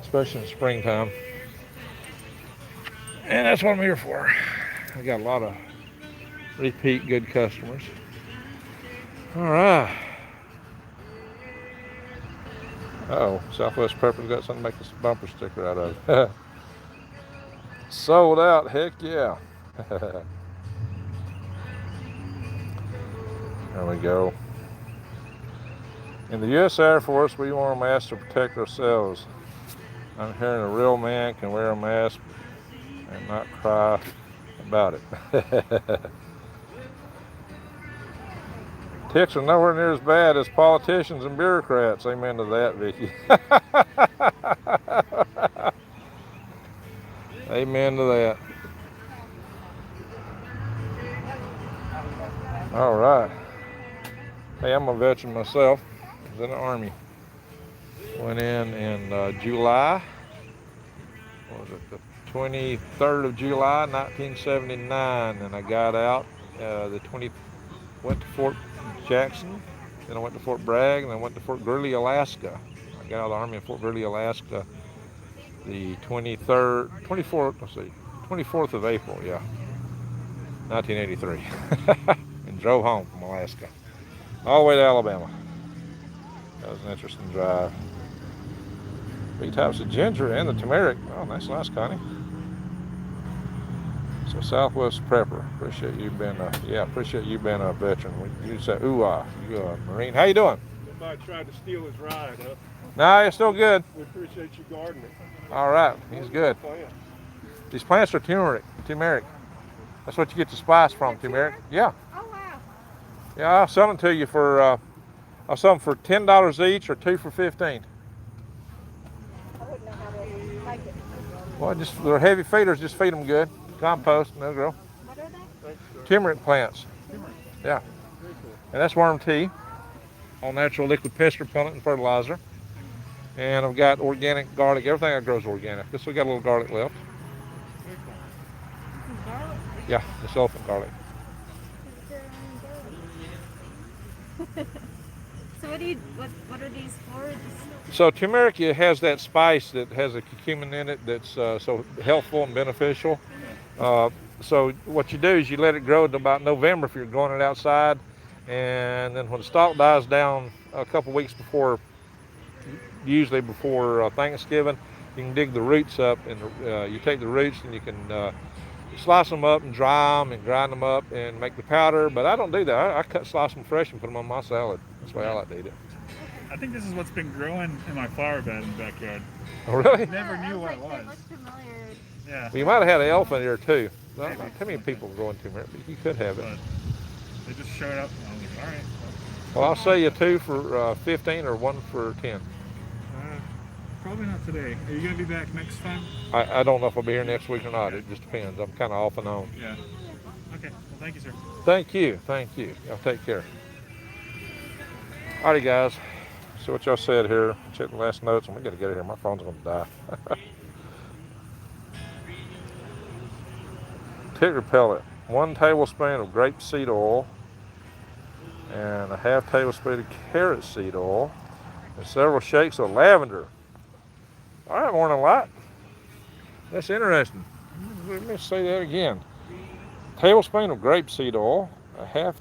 Speaker 1: especially in springtime. And that's what I'm here for. I got a lot of repeat good customers. All right. Uh-oh, Southwest Pepper's got something to make this bumper sticker out of. Sold out, heck yeah. There we go. In the U.S. Air Force, we wear a mask to protect ourselves. I'm hearing a real man can wear a mask and not cry about it. Ticks are nowhere near as bad as politicians and bureaucrats. Amen to that, Vicki. Amen to that. All right. Hey, I'm a veteran myself. I was in the Army. Went in July, what was it, the 23rd of July, 1979, and I got out went to Fort Jackson, then I went to Fort Bragg, and then I went to Fort Greely, Alaska. I got out of the Army in Fort Greely, Alaska, the 24th of April, yeah, 1983, and drove home from Alaska, all the way to Alabama. That was an interesting drive. Three types of ginger and the turmeric. Oh, nice, Connie. So Southwest Prepper, appreciate you being a veteran. You said you a Marine. How you doing?
Speaker 7: Somebody tried to steal his ride, huh?
Speaker 1: No, you're still good.
Speaker 7: We appreciate you guarding it.
Speaker 1: All right, he's good. These plants are turmeric. That's what you get the spice from, turmeric. Yeah.
Speaker 3: Oh wow.
Speaker 1: Yeah, I'll sell them to you for I'll sell them for $10 each or 2 for $15.
Speaker 3: I wouldn't know how to make it.
Speaker 1: Well, they're heavy feeders. Just feed them good. Compost, and they'll grow.
Speaker 3: What are they?
Speaker 1: Turmeric plants. Yeah. And that's worm tea, all natural liquid pest repellent and fertilizer. And I've got organic garlic. Everything I grow is organic. This we got a little garlic left.
Speaker 3: This is garlic.
Speaker 1: Yeah, this elephant garlic.
Speaker 3: So what are these for?
Speaker 1: So turmeric has that spice that has a curcumin in it that's so healthful and beneficial. So what you do is you let it grow to about November if you're growing it outside, and then when the stalk dies down a couple weeks before, usually before Thanksgiving, you can dig the roots up, and you take the roots and you can slice them up and dry them and grind them up and make the powder. But I don't do that. I slice them fresh and put them on my salad. That's the way I like to eat it.
Speaker 12: I think this is what's been growing in my flower bed in the backyard.
Speaker 1: Oh, really?
Speaker 12: Never knew what it was.
Speaker 3: It looks familiar.
Speaker 12: Yeah.
Speaker 1: Well, you might have had an elephant here too. Not too many people growing turmeric, but you could have it.
Speaker 12: But they just showed up and I was like, all right.
Speaker 1: Well, I'll sell you 2 for 15 or 1 for 10.
Speaker 12: Probably not today. Are you going to be back next time?
Speaker 1: I don't know if I'll be here next week or not. It just depends. I'm kind of off and on.
Speaker 12: Yeah. Okay. Well, thank you, sir.
Speaker 1: Thank you. Thank you. Y'all take care. Alrighty, guys. See what y'all said here. Check the last notes, and we got to get out of here. My phone's going to die. Ticker pellet. 1 tablespoon of grape seed oil and a half tablespoon of carrot seed oil and several shakes of lavender. All right, Morning Light. That's interesting. Let me say that again. Tablespoon of grapeseed oil, a half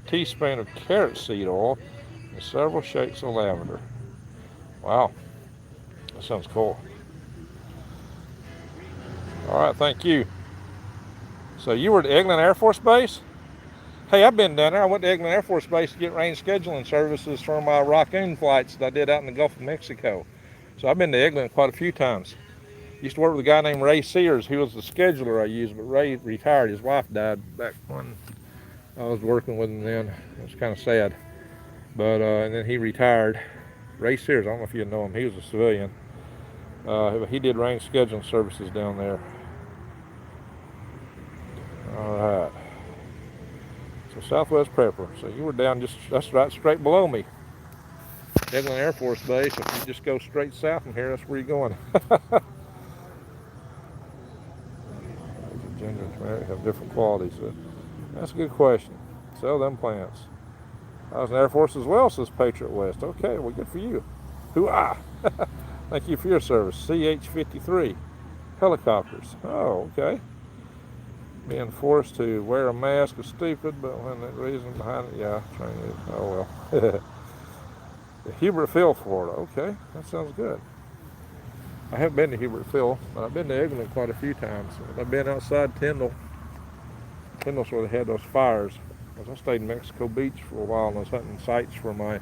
Speaker 1: teaspoon of carrot seed oil, and several shakes of lavender. Wow, that sounds cool. All right, thank you. So you were at Eglin Air Force Base? Hey, I've been down there. I went to Eglin Air Force Base to get range scheduling services for my raccoon flights that I did out in the Gulf of Mexico. So I've been to Eglin quite a few times. Used to work with a guy named Ray Sears. He was the scheduler I used, but Ray retired. His wife died back when I was working with him then. It was kind of sad. But and then he retired. Ray Sears, I don't know if you know him. He was a civilian. He did range scheduling services down there. All right. So Southwest Prepper. So you were down that's right straight below me. Eglin Air Force Base. If you just go straight south from here, that's where you're going. Ginger and turmeric have different qualities. That's a good question. Sell them plants. I was in the Air Force as well, says Patriot West. Okay, well, good for you. Hoo-ah! Thank you for your service. CH-53 helicopters. Oh, okay. Being forced to wear a mask is stupid, but when that reason behind it, yeah, training is. Oh well. Hubert Field, Florida. Okay, that sounds good. I haven't been to Hubert Field, but I've been to Eglin quite a few times. I've been outside Tyndall. Tyndall's where they had those fires. I stayed in Mexico Beach for a while and I was hunting sites for my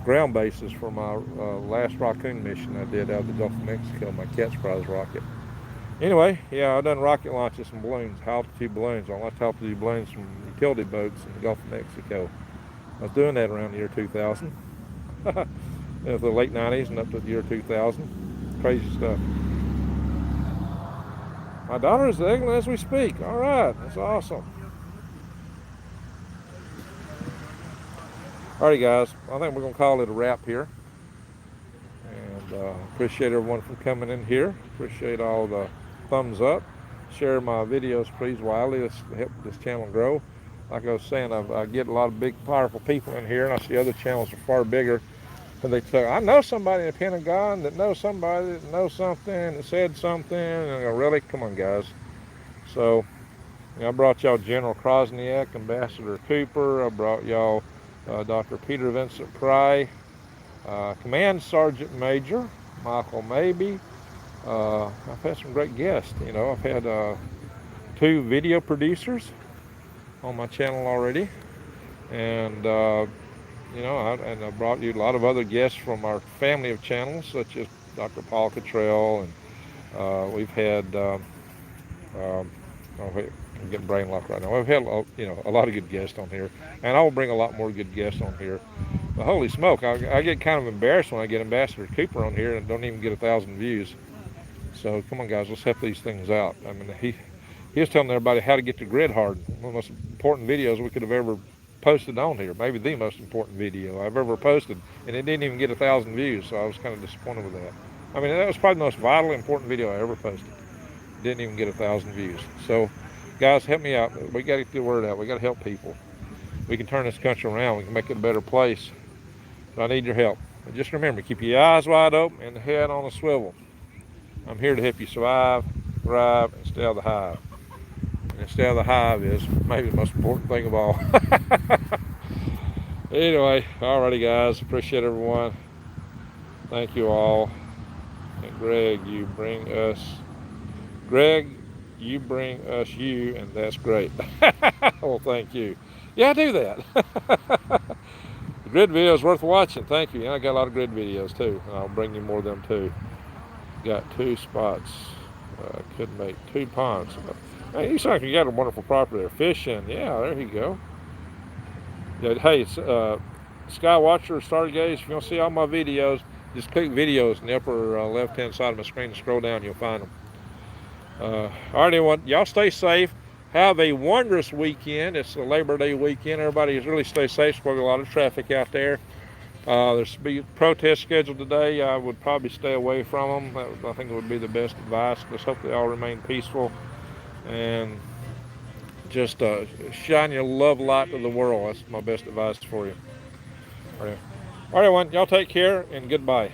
Speaker 1: ground bases for my last raccoon mission I did out of the Gulf of Mexico, my Cat's Prize rocket. Anyway, yeah, I've done rocket launches and balloons, high altitude balloons. I launched high altitude balloons from utility boats in the Gulf of Mexico. I was doing that around the year 2000. The late 90s and up to the year 2000. Crazy stuff. My daughter is at Eglin as we speak. All right, that's awesome. Alrighty, guys, I think we're going to call it a wrap here. And And appreciate everyone from coming in here. Appreciate all the thumbs up. Share my videos, please, widely. Let's help this channel grow. Like I was saying, I get a lot of big, powerful people in here, and I see other channels are far bigger. And they say, I know somebody in the Pentagon that knows somebody that knows something, that said something. And I go, really? Come on, guys. So, I brought y'all General Krosniak, Ambassador Cooper. I brought y'all Dr. Peter Vincent Pry, Command Sergeant Major Michael Mabey. I've had some great guests. I've had 2 video producers on my channel already, and I brought you a lot of other guests from our family of channels, such as Dr. Paul Cottrell, and we've had I'm getting brain locked right now. We've had a lot of good guests on here, and I will bring a lot more good guests on here. But holy smoke, I get kind of embarrassed when I get Ambassador Cooper on here and don't even get 1,000 views. So come on, guys, let's help these things out. I mean, he was telling everybody how to get to grid hard. One of the most important videos we could have ever posted on here. Maybe the most important video I've ever posted, and it didn't even get 1,000 views. So I was kind of disappointed with that. I mean, that was probably the most vital, important video I ever posted. Didn't even get 1,000 views. So, guys, help me out. We got to get the word out. We got to help people. We can turn this country around. We can make it a better place. So I need your help. But just remember, keep your eyes wide open and the head on a swivel. I'm here to help you survive, thrive, and stay out of the hive. And stay out of the hive is maybe the most important thing of all. Anyway, alrighty, guys. Appreciate everyone. Thank you all. And Greg, you bring us you, and that's great. Well, thank you. Yeah, I do that. The grid video is worth watching. Thank you. And I got a lot of grid videos too. I'll bring you more of them too. Got 2 spots. Could make 2 ponds. Hey, you sound like you got a wonderful property there. Fishing. Yeah, there you go. Yeah, hey, Skywatcher, Stargaze, if you want to see all my videos, just click videos in the upper left-hand side of my screen and scroll down. You'll find them. All right, everyone. Y'all stay safe. Have a wondrous weekend. It's a Labor Day weekend. Everybody really stay safe. There's probably a lot of traffic out there. There's be protests scheduled today. I would probably stay away from them. I think it would be the best advice. Let's hope they all remain peaceful and just shine your love light to the world. That's my best advice for you. All right, everyone. Y'all take care and goodbye.